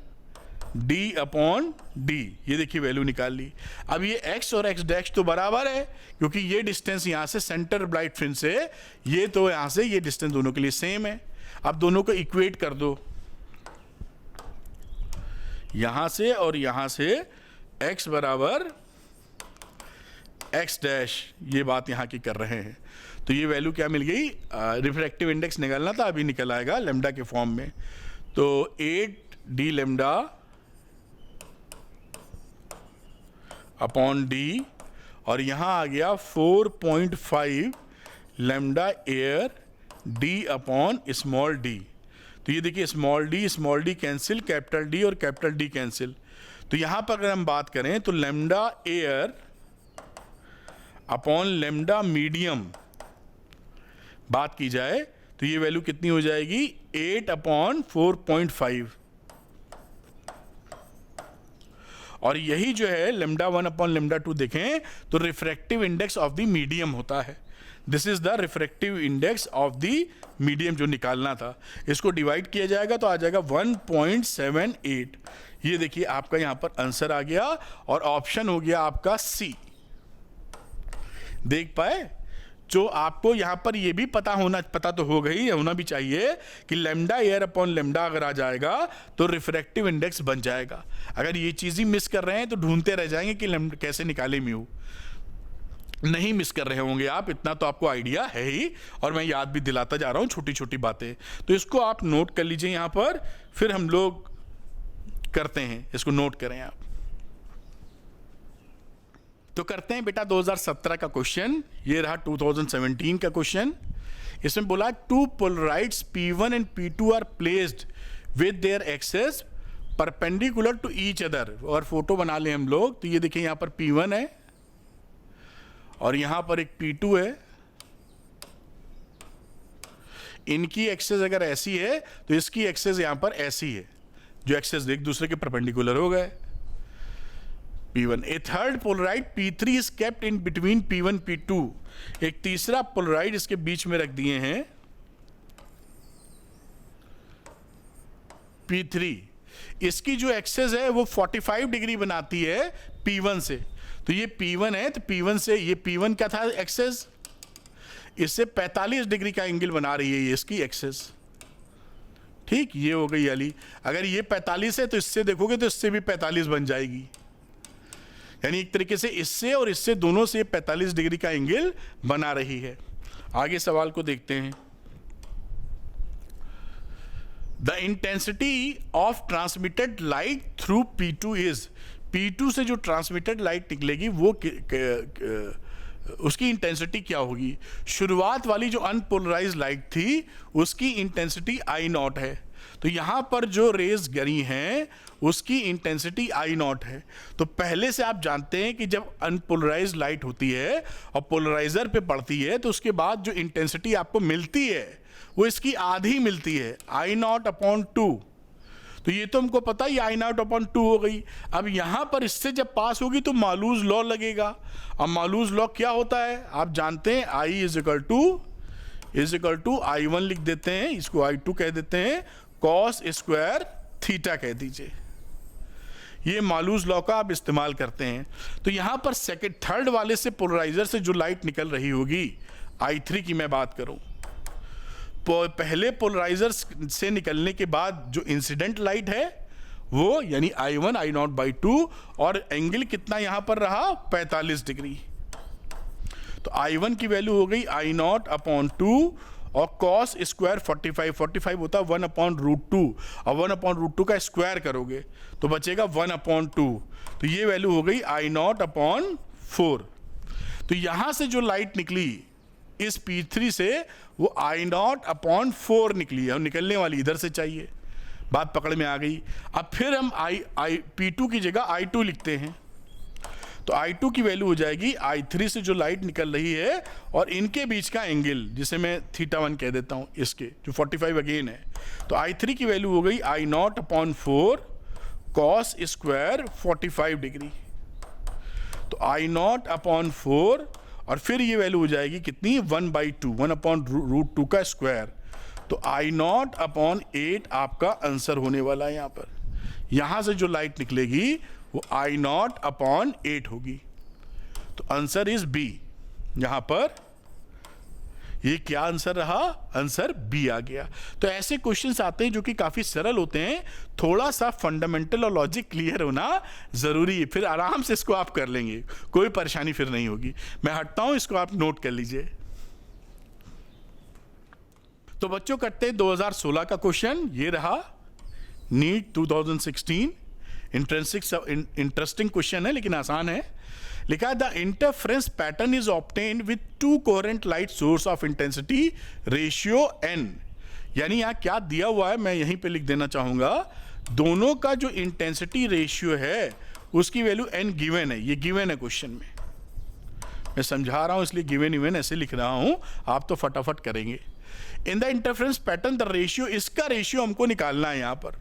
Speaker 1: D upon D. ये देखिए वैल्यू निकाल ली। अब ये x और x डैश तो बराबर है, क्योंकि ये डिस्टेंस यहां से सेंटर ब्राइट फ्रिंज से, ये तो यहां से ये डिस्टेंस दोनों के लिए सेम है। अब दोनों को इक्वेट कर दो, यहां से और यहां से, x बराबर x डैश, ये बात यहां की कर रहे हैं। तो ये वैल्यू क्या मिल गई, रिफ्रैक्टिव इंडेक्स निकालना था, अभी निकल आएगा लेमडा के फॉर्म में। तो 8 डी लेमडा अपॉन डी, और यहां आ गया 4.5 lambda air D upon small D. तो ये देखिए small D cancel, capital D और कैपिटल डी कैंसिल। तो यहां पर अगर हम बात करें तो lambda air upon lambda medium बात की जाए तो ये वैल्यू कितनी हो जाएगी, 8 अपॉन 4.5, और यही जो है लेमडा 1 अपॉन लेमडा 2 देखें तो refractive index of the medium होता है। This is the refractive index of the medium जो निकालना था। इसको डिवाइड किया जाएगा तो आ जाएगा 1.78। ये देखिए आपका यहां पर आंसर आ गया, और ऑप्शन हो गया आपका सी। देख पाए, जो आपको यहां पर ये भी पता तो हो गई, होना भी चाहिए कि लेमडा एयर अपॉन लेमडा अगर आ जाएगा तो रिफ्रैक्टिव इंडेक्स बन जाएगा। अगर ये चीज ही मिस कर रहे हैं तो ढूंढते रह जाएंगे कि लेमडा कैसे निकाले म्यू। नहीं मिस कर रहे होंगे आप, इतना तो आपको आइडिया है ही, और मैं याद भी दिलाता जा रहा हूं छोटी छोटी बातें। तो इसको आप नोट कर लीजिए यहां पर, फिर हम लोग करते हैं, इसको नोट करें आप। तो करते हैं बेटा 2017 का क्वेश्चन, ये रहा 2017 का क्वेश्चन। इसमें बोला 2 polaroids P1 and P2 are placed with their axes perpendicular to each other. और फोटो बना लें हम लोग, तो ये देखिए यहां पर P1 है और यहां पर एक P2 है। इनकी एक्सेस अगर ऐसी है तो इसकी एक्सेस यहां पर ऐसी है, जो एक्सेस एक दूसरे के परपेंडिकुलर हो गए। P1, A third Polaroid P3 is kept in between P1 P2। एक तीसरा पोलराइड इसके बीच में रख दिए हैं P3। इसकी जो एक्सेस है वो 45 डिग्री बनाती है P1 से। तो ये P1 है, तो P1 से ये P1 क्या था एक्सेस, इससे 45 डिग्री का एंगल बना रही है ये इसकी एक्सेस। ठीक, ये हो गई वाली। अगर ये 45 है तो इससे देखोगे तो इससे भी 45 बन जाएगी, यानी एक तरीके से इससे और इससे दोनों से 45 डिग्री का एंगल बना रही है। आगे सवाल को देखते हैं। The intensity of transmitted light through P2 is, P2 से जो ट्रांसमिटेड लाइट निकलेगी वो उसकी इंटेंसिटी क्या होगी। शुरुआत वाली जो अनपोलराइज्ड लाइट थी उसकी इंटेंसिटी I0 है, तो यहां पर जो रेज गिरी हैं उसकी इंटेंसिटी I0 है। तो पहले से आप जानते हैं कि जब अनपोलराइज्ड लाइट होती है और पोलराइजर पे पड़ती है तो उसके बाद जो इंटेंसिटी आपको मिलती है वो इसकी आधी मिलती है, I0/2। तो ये तो हमको पता ही I0/2 हो गई। अब यहां पर इससे जब पास होगी तो मालूज लॉ लगेगा। अब मालूज लॉ क्या होता है आप जानते हैं, I = I1 लिख देते हैं, इसको I2 कह देते हैं, cos स्क्वायर थीटा कह दीजिए। ये मालूज लॉ का आप इस्तेमाल करते हैं। तो यहाँ पर सेकंड थर्ड वाले से पोलराइजर से जो लाइट निकल रही होगी, I3 की मैं बात करूं, पहले पोलराइजर से निकलने के बाद जो इंसिडेंट लाइट है वो यानी I1 I0/2 और एंगल कितना यहां पर रहा 45 डिग्री। तो I1 की वैल्यू हो गई I0/2 और cos स्क्वायर 45 होता है 1/√2 और 1/√2 का स्क्वायर करोगे तो बचेगा 1/2। तो ये वैल्यू हो गई I0/4। तो यहां से जो लाइट निकली इस P3 से वो I0/4 निकली है और निकलने वाली इधर से चाहिए। बात पकड़ में आ गई। अब फिर हम P2 की जगह I2 लिखते हैं। तो I2 की वैल्यू हो जाएगी I3 से जो लाइट निकल रही है और इनके बीच का एंगल, जिसे मैं θ1 कह देता हूं, इसके जो 45 अगेन है। तो I3 की वैल्यू हो गई I0/4 cos स्क्वायर 45 डिग्री। तो I0/4 और फिर ये वैल्यू हो जाएगी कितनी 1/2 1/√2 का स्क्वायर। तो I0/8 आपका आंसर होने वाला है। यहां पर यहां से जो लाइट निकलेगी वो I0/8 होगी। तो आंसर इज बी। यहां पर ये क्या आंसर रहा, आंसर बी आ गया। तो ऐसे क्वेश्चंस आते हैं जो कि काफी सरल होते हैं, थोड़ा सा फंडामेंटल और लॉजिक क्लियर होना जरूरी है, फिर आराम से इसको आप कर लेंगे, कोई परेशानी फिर नहीं होगी। मैं हटता हूं, इसको आप नोट कर लीजिए। तो बच्चों करते हैं 2016 का क्वेश्चन। ये रहा नीट 2016। इंटरेस्टिंग क्वेश्चन है लेकिन आसान है। लिखा है the interference pattern is obtained with two coherent light source of intensity ratio n। यानी यहां क्या दिया हुआ है मैं यहीं पे लिख देना चाहूंगा, दोनों का जो इंटेंसिटी रेशियो है उसकी वैल्यू n गिवन है। ये गिवन है क्वेश्चन में, मैं समझा रहा हूं इसलिए गिवन इवन ऐसे लिख रहा हूं, आप तो फटाफट करेंगे। In the interference pattern the ratio, इसका रेशियो हमको निकालना है यहां पर।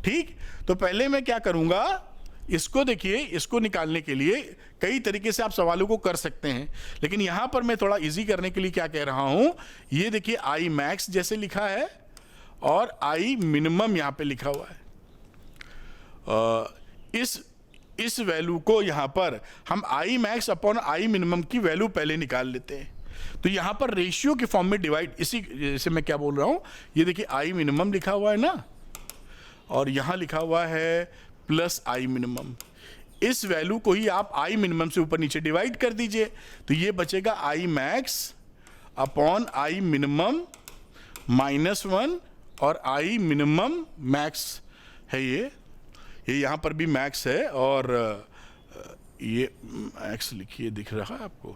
Speaker 1: ठीक, तो पहले मैं क्या करूंगा, इसको देखिए, इसको निकालने के लिए कई तरीके से आप सवालों को कर सकते हैं, लेकिन यहां पर मैं थोड़ा इजी करने के लिए क्या कह रहा हूं, ये देखिए I मैक्स जैसे लिखा है और I मिनिमम यहां पे लिखा हुआ है। इस वैल्यू को यहां पर हम I max upon I minimum की वैल्यू पहले निकाल लेते हैं। तो यहां पर रेशियो के फॉर्म में डिवाइड, इसी जैसे मैं क्या बोल रहा हूं, ये देखिए I मिनिमम लिखा हुआ है ना, और यहां लिखा हुआ है प्लस I मिनिमम। इस वैल्यू को ही आप I मिनिमम से ऊपर नीचे डिवाइड कर दीजिए, तो ये बचेगा I max upon I minimum -1 और I मिनिमम मैक्स है। ये यहां पर भी मैक्स है और ये मैक्स लिखिए, दिख रहा है आपको,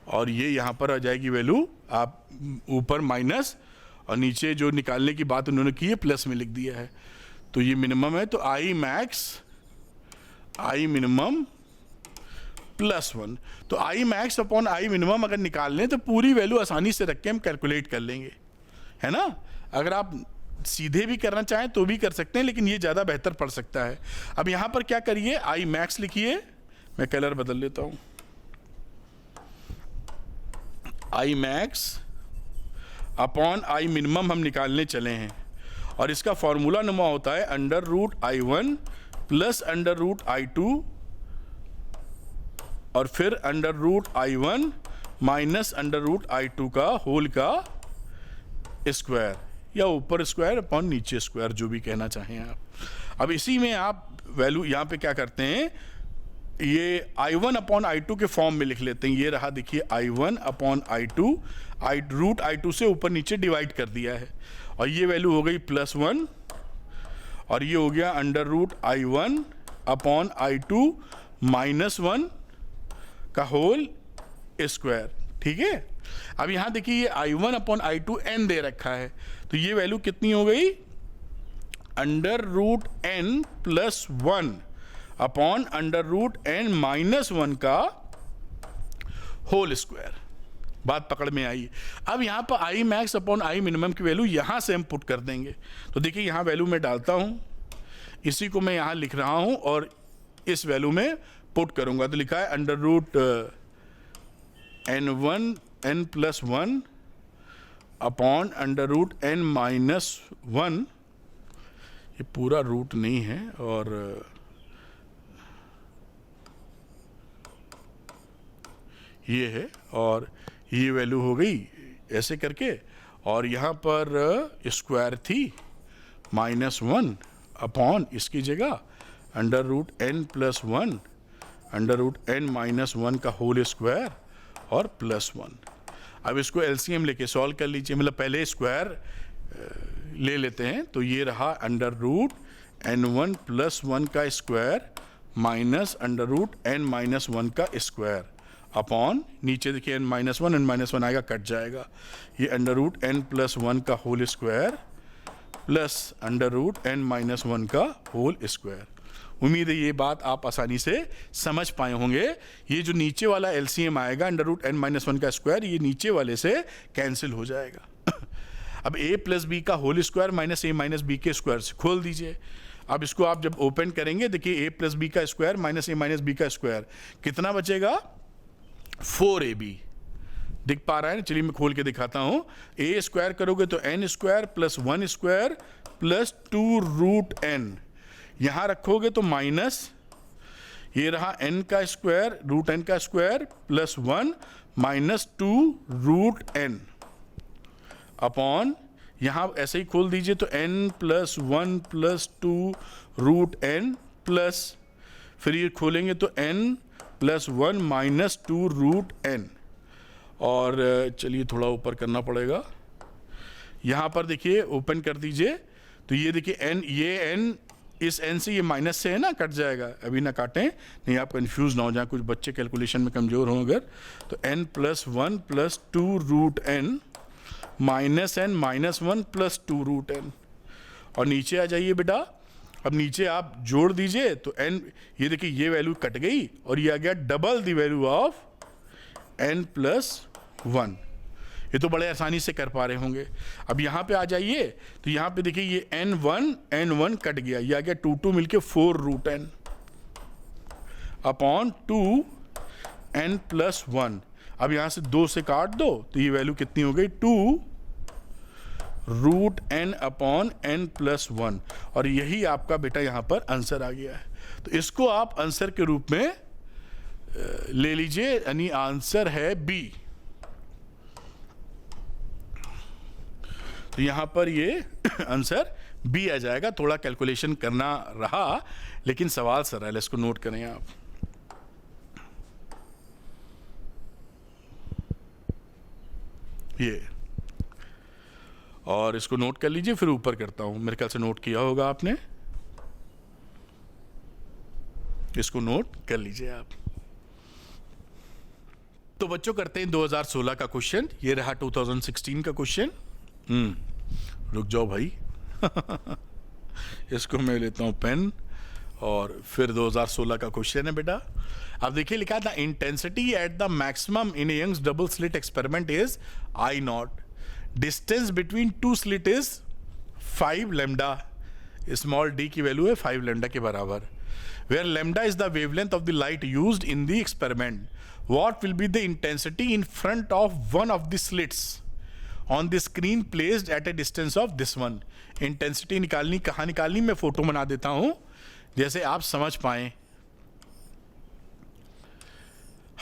Speaker 1: और ये यहां पर आ जाएगी वैल्यू, आप ऊपर माइनस और नीचे जो निकालने की बात उन्होंने की है प्लस में लिख दिया है। तो ये मिनिमम है, तो I मैक्स I मिनिमम +1। तो I max upon I minimum अगर निकाल लें तो पूरी वैल्यू आसानी से रख के हम कैलकुलेट कर लेंगे, है ना। अगर आप सीधे भी करना चाहें तो भी कर सकते हैं, लेकिन ये ज़्यादा बेहतर पड़ सकता है। अब यहाँ पर क्या करिए, I मैक्स लिखिए, मैं कलर बदल लेता हूँ। I max upon I minimum हम निकालने चले हैं और इसका फॉर्मूला नुमा होता है √I1 प्लस √I2 और फिर √I1 माइनस √I2 का होल का स्क्वायर, या ऊपर स्क्वायर अपॉन नीचे स्क्वायर, जो भी कहना चाहें आप। अब इसी में आप वैल्यू यहाँ पे क्या करते हैं, ये I1 अपॉन I2 के फॉर्म में लिख लेते हैं। ये रहा देखिए I1 अपॉन I2, √I2 से ऊपर नीचे डिवाइड कर दिया है और ये वैल्यू हो गई +1 और ये हो गया √I1 अपॉन I2 -1 का होल स्क्वायर। ठीक है, अब यहां देखिए ये I1 अपॉन I2 n दे रखा है, तो ये वैल्यू कितनी हो गई, √n + 1 अपॉन √n - 1 का होल स्क्वायर। बात पकड़ में आई। अब यहां पर I max upon I minimum की वैल्यू यहां से हम पुट कर देंगे। तो देखिए यहां वैल्यू मैं डालता हूं, इसी को मैं यहां लिख रहा हूं और इस वैल्यू में पुट करूंगा। तो लिखा है n + 1 अपॉन √n - 1, ये पूरा रूट नहीं है, और ये है, और ये वैल्यू हो गई ऐसे करके, और यहाँ पर स्क्वायर थी -1 अपॉन इसकी जगह √n+1 √n-1 का होल स्क्वायर और +1। अब इसको एलसीएम लेके सॉल्व कर लीजिए, मतलब पहले स्क्वायर ले लेते हैं, तो ये रहा √n1+1 का स्क्वायर माइनस √n-1 का स्क्वायर अपॉन, नीचे देखिए n-1 n-1 आएगा, कट जाएगा, ये √n+1 का होल स्क्वायर प्लस √n-1 का होल स्क्वायर। उम्मीद है ये बात आप आसानी से समझ पाए होंगे। ये जो नीचे वाला एलसीएम आएगा √n-1 का स्क्वायर, ये नीचे वाले से कैंसिल हो जाएगा। अब a + b का whole square minus a - b के स्क्वायर से खोल दीजिए। अब इसको आप जब ओपन करेंगे, देखिए a + b का स्क्वायर माइनस a - b का स्क्वायर, कितना बचेगा? 4ab। दिख पा रहा है ना? चलिए मैं खोल के दिखाता हूं। a स्क्वायर करोगे तो n square plus 1 square plus 2√n, यहां रखोगे तो माइनस, ये रहा n का स्क्वायर √n का square plus 1 minus 2√n upon, यहां ऐसे ही खोल दीजिए तो n + 1 + 2√n प्लस, फिर ये खोलेंगे तो n + 1 माइनस 2√n, और चलिए थोड़ा ऊपर करना पड़ेगा। यहाँ पर देखिए ओपन कर दीजिए तो ये देखिए n, ये n इस n से, ये माइनस से है ना, कट जाएगा, अभी ना काटें नहीं आप कंफ्यूज ना हो जाए, कुछ बच्चे कैलकुलेशन में कमज़ोर हों अगर, तो n + 1 + 2√n minus n -1 + 2√n, और नीचे आ जाइए बेटा। अब नीचे आप जोड़ दीजिए तो n, ये देखिए ये वैल्यू कट गई और ये आ गया double the value of n + 1। ये तो बड़े आसानी से कर पा रहे होंगे। अब यहाँ पे आ जाइए तो यहाँ पे देखिए ये n1 कट गया, ये आ गया 2 मिलके 4√n अपॉन 2n + 1। अब यहाँ से 2 से काट दो तो ये वैल्यू कितनी हो गई? 2√n अपॉन n + 1, और यही आपका बेटा यहाँ पर आंसर आ गया है। तो इसको आप आंसर के रूप में ले लीजिए, यानी आंसर है बी। तो यहां पर ये आंसर बी आ जाएगा। थोड़ा कैलकुलेशन करना रहा लेकिन सवाल सरल है, इसको नोट करें आप। ये, और इसको नोट कर लीजिए, फिर ऊपर करता हूं। मेरे ख्याल से नोट किया होगा आपने, इसको नोट कर लीजिए आप। तो बच्चों करते हैं 2016 का क्वेश्चन। ये रहा 2016 का क्वेश्चन। रुक जाओ भाई इसको मैं लेता हूं पेन, और फिर 2016 का क्वेश्चन है बेटा। अब देखिए लिखा था intensity at the maximum in Young's double slit experiment is I0, distance between two slit is 5 lambda, small d की वैल्यू है 5 लैम्डा के बराबर, where lambda is the wavelength of the light used in the experiment. What will be the intensity in front of one of the slits on the screen placed at a distance of this one? Intensity निकालनी, कहाँ निकालनी, मैं photo बना देता हूं जैसे आप समझ पाए।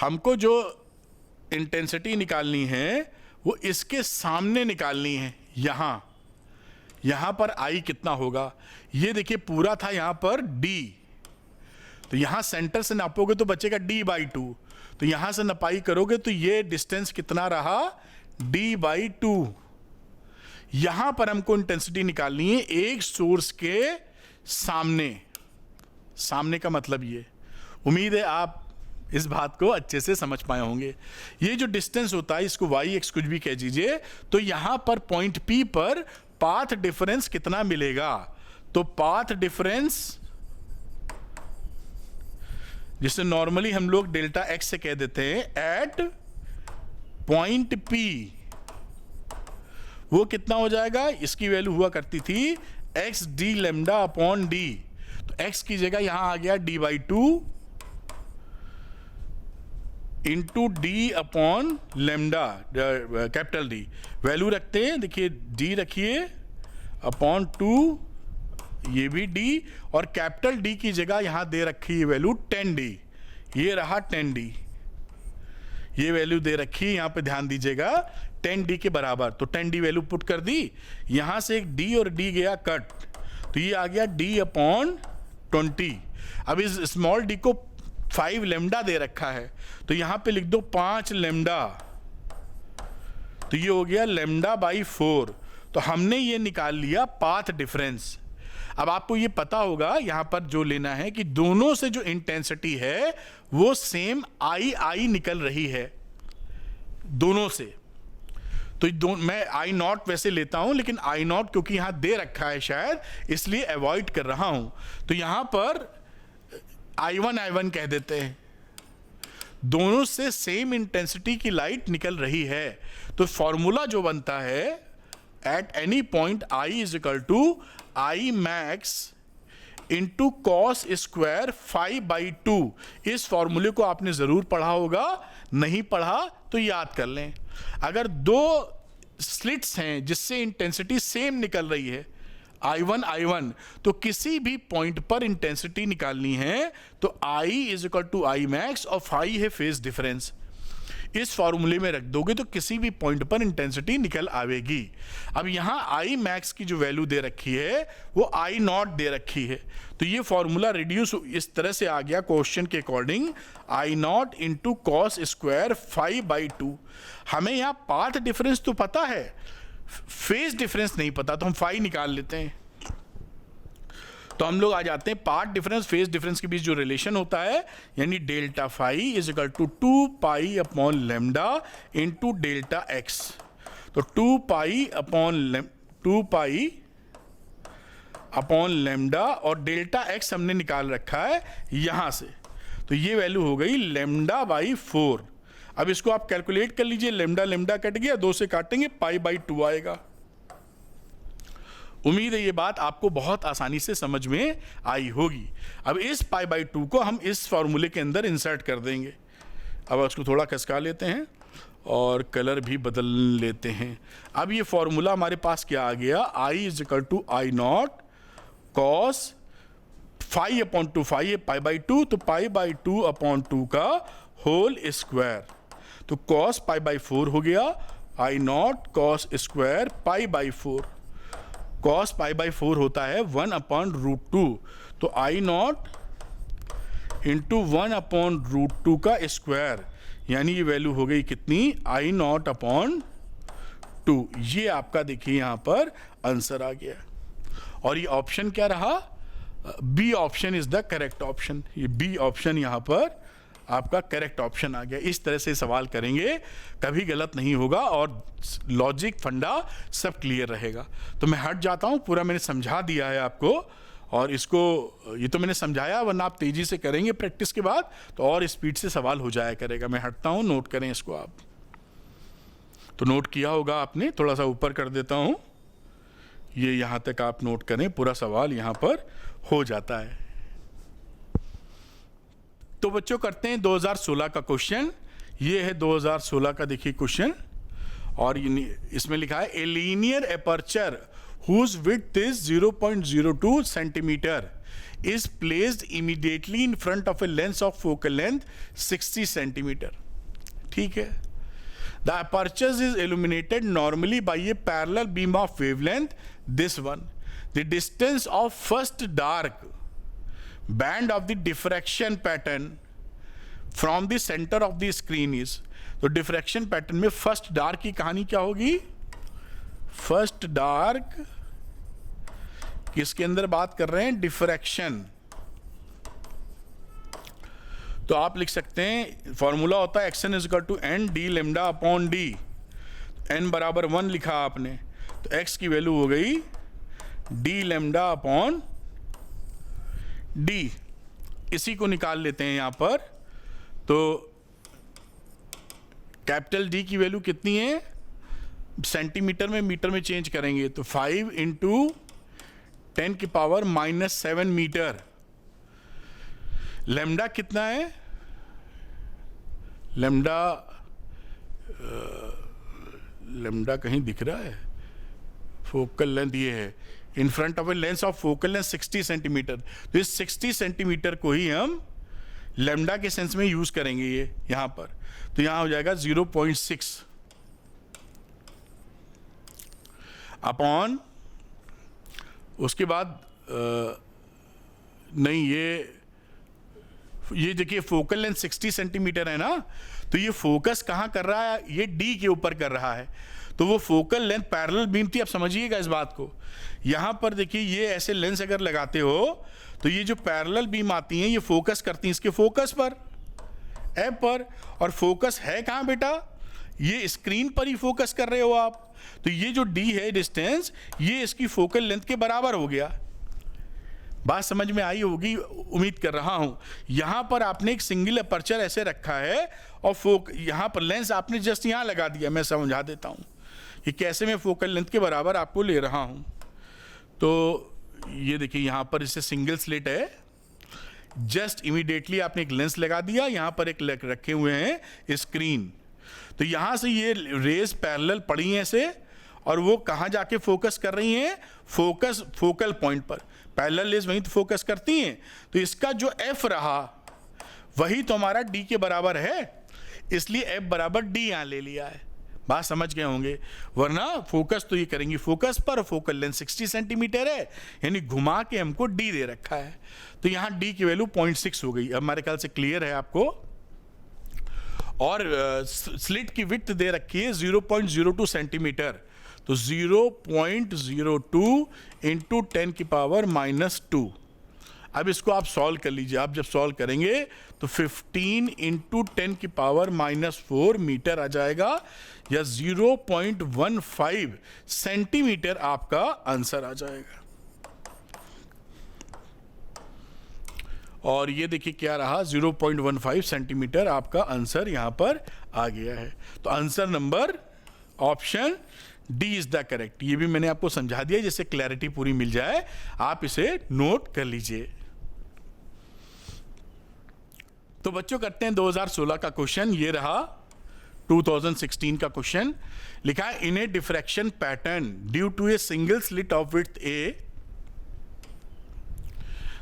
Speaker 1: हमको जो इंटेंसिटी निकालनी है वो इसके सामने निकालनी है। यहां पर I कितना होगा, ये देखिए पूरा था यहां पर D, तो यहां सेंटर से नापोगे तो बचेगा D/2, तो यहां से नपाई करोगे तो ये डिस्टेंस कितना रहा, D/2। यहां पर हमको इंटेंसिटी निकालनी है एक सोर्स के सामने का मतलब ये। उम्मीद है आप इस बात को अच्छे से समझ पाए होंगे। ये जो डिस्टेंस होता है इसको y(x) कुछ भी कह दीजिए, तो यहां पर पॉइंट P पर पाथ डिफरेंस कितना मिलेगा, तो पाथ डिफरेंस जिसे नॉर्मली हम लोग डेल्टा x से कह देते हैं, एट पॉइंट P वो कितना हो जाएगा, इसकी वैल्यू हुआ करती थी x d lambda upon d, तो x की जगह यहां आ गया D/2 into d upon lambda, capital D value रखते हैं, देखिए d रखिए अपॉन 2 ये भी d, और कैपिटल D की जगह यहां दे रखी है वैल्यू 10d, ये रहा 10d, ये वैल्यू दे रखी है यहां पे, ध्यान दीजिएगा 10d के बराबर। तो 10d वैल्यू पुट कर दी, यहां से एक d और d गया कट, तो ये आ गया d/20। अब इस स्मॉल d को 5 लेमडा दे रखा है, तो यहां पे लिख दो 5 लेमडा, तो ये हो गया λ/4। तो हमने ये निकाल लिया पाथ डिफरेंस। अब आपको ये पता होगा यहां पर जो लेना है कि दोनों से जो इंटेंसिटी है वो सेम I निकल रही है दोनों से। तो मैं I0 वैसे लेता हूं, लेकिन I0 क्योंकि यहां दे रखा है शायद, इसलिए अवॉइड कर रहा हूं। तो यहां पर I1 कह देते हैं, दोनों से सेम इंटेंसिटी की लाइट निकल रही है। तो फॉर्मूला जो बनता है at any point I = I max into cos square 5/2। इस फॉर्मूले को आपने जरूर पढ़ा होगा, नहीं पढ़ा तो याद कर लें। अगर दो स्लिट्स हैं जिससे इंटेंसिटी सेम निकल रही है I1, तो किसी भी पॉइंट पर इंटेंसिटी निकालनी है तो I = I max और phi है फेज डिफरेंस। इस फॉर्मूले में रख दोगे तो किसी भी पॉइंट पर इंटेंसिटी निकल आवेगी। अब यहां I max की जो वैल्यू दे रखी है वो I0 दे रखी है, तो ये फॉर्मूला रिड्यूस इस तरह से आ गया क्वेश्चन के according, I0 into cos square 5/2। हमें यहां पाथ डिफरेंस तो पता है, फेज डिफरेंस नहीं पता, तो हम फाई निकाल लेते हैं। तो हम लोग आ जाते हैं पाथ डिफरेंस फेज डिफरेंस के बीच जो रिलेशन होता है, यानी delta phi = 2π/λ into delta x. तो 2π/λ और डेल्टा एक्स हमने निकाल रखा है यहां से, तो ये वैल्यू हो गई λ/4। अब इसको आप कैलकुलेट कर लीजिए, लेमडा कट गया, 2 से काटेंगे π/2 आएगा। उम्मीद है ये बात आपको बहुत आसानी से समझ में आई होगी। अब इस π/2 को हम इस फॉर्मूले के अंदर इंसर्ट कर देंगे। अब उसको थोड़ा खसका लेते हैं और कलर भी बदल लेते हैं। अब ये फॉर्मूला हमारे पास क्या आ गया, I = I0 cos 5/2, फाई है π/2, तो π/2/2 का होल स्क्वायर, तो cos π/4 हो गया, I0 cos स्क्वायर π/4। cos π/4 होता है 1/√2, तो I0 इंटू 1/√2 का स्क्वायर, यानी ये वैल्यू हो गई कितनी, I0/2। ये आपका देखिए यहां पर आंसर आ गया। और ये ऑप्शन क्या रहा, B option is the correct option. ये बी ऑप्शन यहां पर आपका करेक्ट ऑप्शन आ गया। इस तरह से सवाल करेंगे, कभी गलत नहीं होगा और लॉजिक फंडा सब क्लियर रहेगा। तो मैं हट जाता हूं, पूरा मैंने समझा दिया है आपको, और इसको ये तो मैंने समझाया, वरना आप तेजी से करेंगे प्रैक्टिस के बाद तो और स्पीड से सवाल हो जाया करेगा। मैं हटता हूं, नोट करें इसको आप। तो नोट किया होगा आपने, थोड़ा सा ऊपर कर देता हूं, ये यहां तक आप नोट करें, पूरा सवाल यहां पर हो जाता है। तो बच्चों करते हैं 2016 का क्वेश्चन। ये है 2016 का, देखिए क्वेश्चन, और इसमें लिखा है a linear aperture whose width is 0.02 centimeter is placed immediately in front of a lens of focal length 60 centimeter. ठीक है, the aperture is illuminated normally by a parallel beam of wavelength this one. The distance of first dark band of the diffraction pattern from the center of the screen is, तो diffraction pattern में first dark की कहानी क्या होगी, first dark किसके अंदर बात कर रहे हैं, डिफ्रैक्शन। तो आप लिख सकते हैं, फॉर्मूला होता है xn = n d λ/d, n = 1 लिखा आपने, तो x की वैल्यू हो गई d λ/d। इसी को निकाल लेते हैं यहां पर। तो कैपिटल D की वैल्यू कितनी है, सेंटीमीटर में मीटर में चेंज करेंगे तो 5 × 10⁻⁻7 मीटर। लैम्डा कितना है, लैम्डा कहीं दिख रहा है, फोकल लेंथ ये है, in front of a lens of focal length 60 centimetre. तो इस 60 सेंटीमीटर को ही हम लैम्डा के सेंस में यूज करेंगे ये यहां पर। तो यहां हो जाएगा 0.6 अपॉन, उसके बाद नहीं, ये देखिए फोकल लेंथ 60 सेंटीमीटर है ना, तो ये फोकस कहाँ कर रहा है, ये डी के ऊपर कर रहा है। तो वो फोकल लेंथ पैरेलल बीम थी, आप समझिएगा इस बात को। यहां पर देखिए ये ऐसे लेंस अगर लगाते हो तो ये जो पैरेलल बीम आती हैं ये फोकस करती हैं इसके फोकस पर, एफ पर, और फोकस है कहाँ बेटा, ये स्क्रीन पर ही फोकस कर रहे हो आप। तो ये जो डी है डिस्टेंस, ये इसकी फोकल लेंथ के बराबर हो गया। बात समझ में आई होगी, उम्मीद कर रहा हूं। यहां पर आपने एक सिंगल अपर्चर ऐसे रखा है और यहां पर लेंस आपने जस्ट यहां लगा दिया। मैं समझा देता हूं कि कैसे मैं फोकल लेंथ के बराबर आपको ले रहा हूं। तो ये देखिए यहां पर इसे सिंगल स्लिट है, जस्ट इमीडिएटली आपने एक लेंस लगा दिया, यहां पर एक रखे हुए हैं स्क्रीन। तो यहां से ये रेज पैरेलल पड़ी हैं ऐसे, और वो कहां जाके फोकस कर रही हैं, फोकल पॉइंट पर। पैरेलल रेज वहीं तो फोकस करती हैं। तो इसका जो एफ रहा वही तो हमारा डी के बराबर है, इसलिए एफ बराबर डी यहां ले लिया है। बात समझ गए होंगे, वरना फोकस तो ये करेंगी फोकस पर, फोकल लेंथ 60 सेंटीमीटर है, यानी घुमा के हमको डी दे रखा है। तो यहां डी की वैल्यू 0.6 हो गई। अब हमारे ख्याल से क्लियर है आपको। और स्लिट की विड्थ दे रखी है 0.02 सेंटीमीटर। तो 0.02 इंटू 10 की पावर -2। अब इसको आप सॉल्व कर लीजिए। आप जब सॉल्व करेंगे तो 15 इंटू 10 की पावर -4 मीटर आ जाएगा, या 0.15 सेंटीमीटर आपका आंसर आ जाएगा। और ये देखिए क्या रहा, 0.15 सेंटीमीटर आपका आंसर यहां पर आ गया है। तो answer number option D is the correct. ये भी मैंने आपको समझा दिया जिससे क्लैरिटी पूरी मिल जाए, आप इसे नोट कर लीजिए। तो बच्चों करते हैं 2016 का क्वेश्चन। ये रहा 2016 का क्वेश्चन। लिखा है in a diffraction pattern due to a single slit of width a,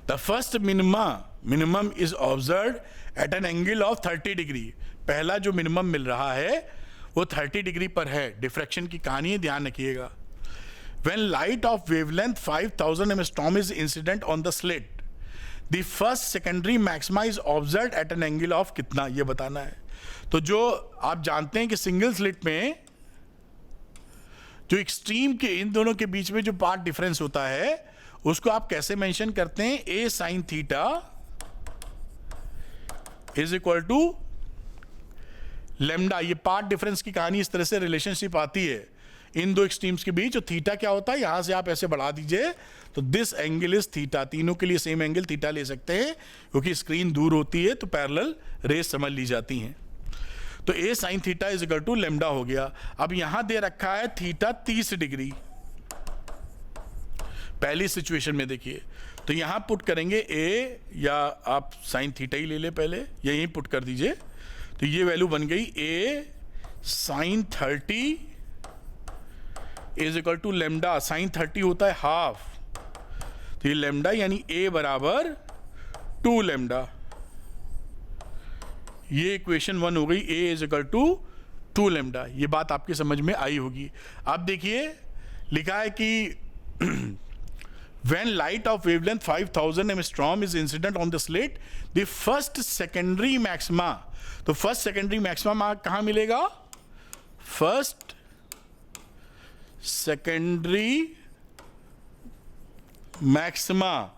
Speaker 1: the first minimum is observed at an angle of 30 degree. पहला जो मिनिमम मिल रहा है वो 30 डिग्री पर है। डिफ्रैक्शन की कहानी है, ध्यान रखिएगा। When light of wavelength 5000 angstrom is incident on the slit, the first secondary maxima is observed at an angle of कितना, ये बताना है। तो जो आप जानते हैं कि सिंगल स्लिट में जो एक्सट्रीम के इन दोनों के बीच में जो पार्ट डिफरेंस होता है उसको आप कैसे मेंशन करते हैं, a sine theta is equal to lambda. ये पार्ट डिफरेंस की कहानी इस तरह से रिलेशनशिप आती है इन दो एक्सट्रीम्स के बीच। और थीटा क्या होता है, यहां से आप ऐसे बढ़ा दीजिए तो दिस एंगल इज थीटा। तीनों के लिए सेम एंगल थीटा ले सकते हैं क्योंकि स्क्रीन दूर होती है तो पैरेलल रेस समझ ली जाती हैं। तो a sine theta is equal to lambda हो गया। अब यहां दे रखा है थीटा 30 डिग्री पहली सिचुएशन में। देखिए तो यहां पुट करेंगे ए, या आप साइन थीटा ही ले ले पहले, या यहीं पुट कर दीजिए। तो ये वैल्यू बन गई a sine 30 is equal to lambda. Sine 30 होता है हाफ, तो ये लेमडा यानी ए बराबर 2 लेमडा। ये इक्वेशन 1 हो गई, ए इज इक्वल टू 2 लेमडा। ये बात आपकी समझ में आई होगी। अब देखिए लिखा है कि when light of wavelength 5000 angstrom is incident on the slit, the first secondary maxima, तो फर्स्ट सेकेंडरी मैक्सिमा कहां मिलेगा, first secondary maxima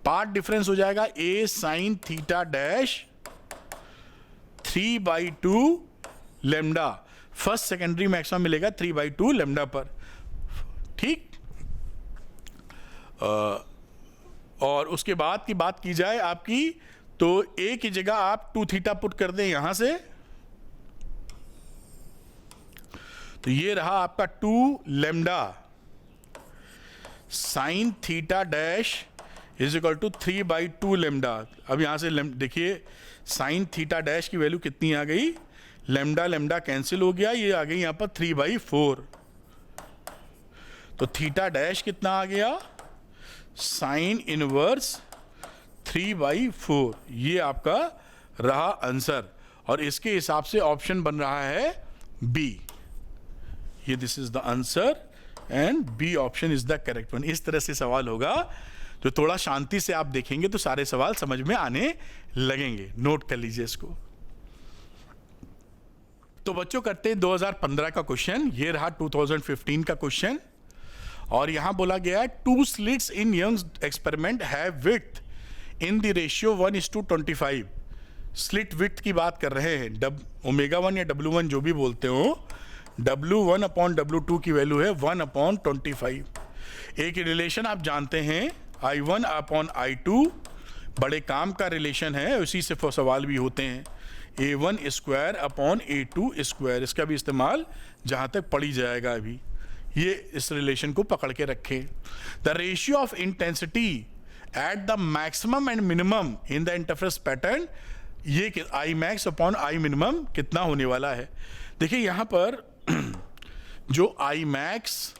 Speaker 1: path difference हो जाएगा a sine theta dash 3/2 lambda. First secondary maxima मिलेगा 3/2 लेमडा पर, ठीक। और उसके बाद की बात की जाए आपकी, तो ए की जगह आप 2 थीटा पुट कर दें यहां से, तो ये रहा आपका 2 lambda sine theta dash is equal to 3/2 lambda. अब यहां से देखिए साइन थीटा डैश की वैल्यू कितनी आ गई, लेमडा लेमडा कैंसिल हो गया, ये आ गई यहां पर 3/4। तो थीटा डैश कितना आ गया, साइन इनवर्स 3/4, ये आपका रहा आंसर। और इसके हिसाब से ऑप्शन बन रहा है बी। ये this is the answer and B option is the correct one. इस तरह से सवाल होगा, तो थोड़ा शांति से आप देखेंगे तो सारे सवाल समझ में आने लगेंगे। नोट कर लीजिए इसको। तो बच्चों करते हैं 2015 का क्वेश्चन। ये रहा 2015 का क्वेश्चन, और यहां बोला गया है 2 slits in Young's experiment have width in the ratio 1:25। Slit width की बात कर रहे हैं। ओमेगा 1 या W1 जो भी बोलते हो, W1/W2 की वैल्यू है 1/25। एक रिलेशन आप जानते हैं I1/I2, बड़े काम का रिलेशन है, उसी से सवाल भी होते हैं। A1²/A2², इसका भी इस्तेमाल जहां तक पढ़ी जाएगा अभी। ये इस रिलेशन को पकड़ के रखें। The ratio of intensity at the maximum and minimum in the interference pattern, ये I max upon I minimum कितना होने वाला है। देखिए यहां पर जो I max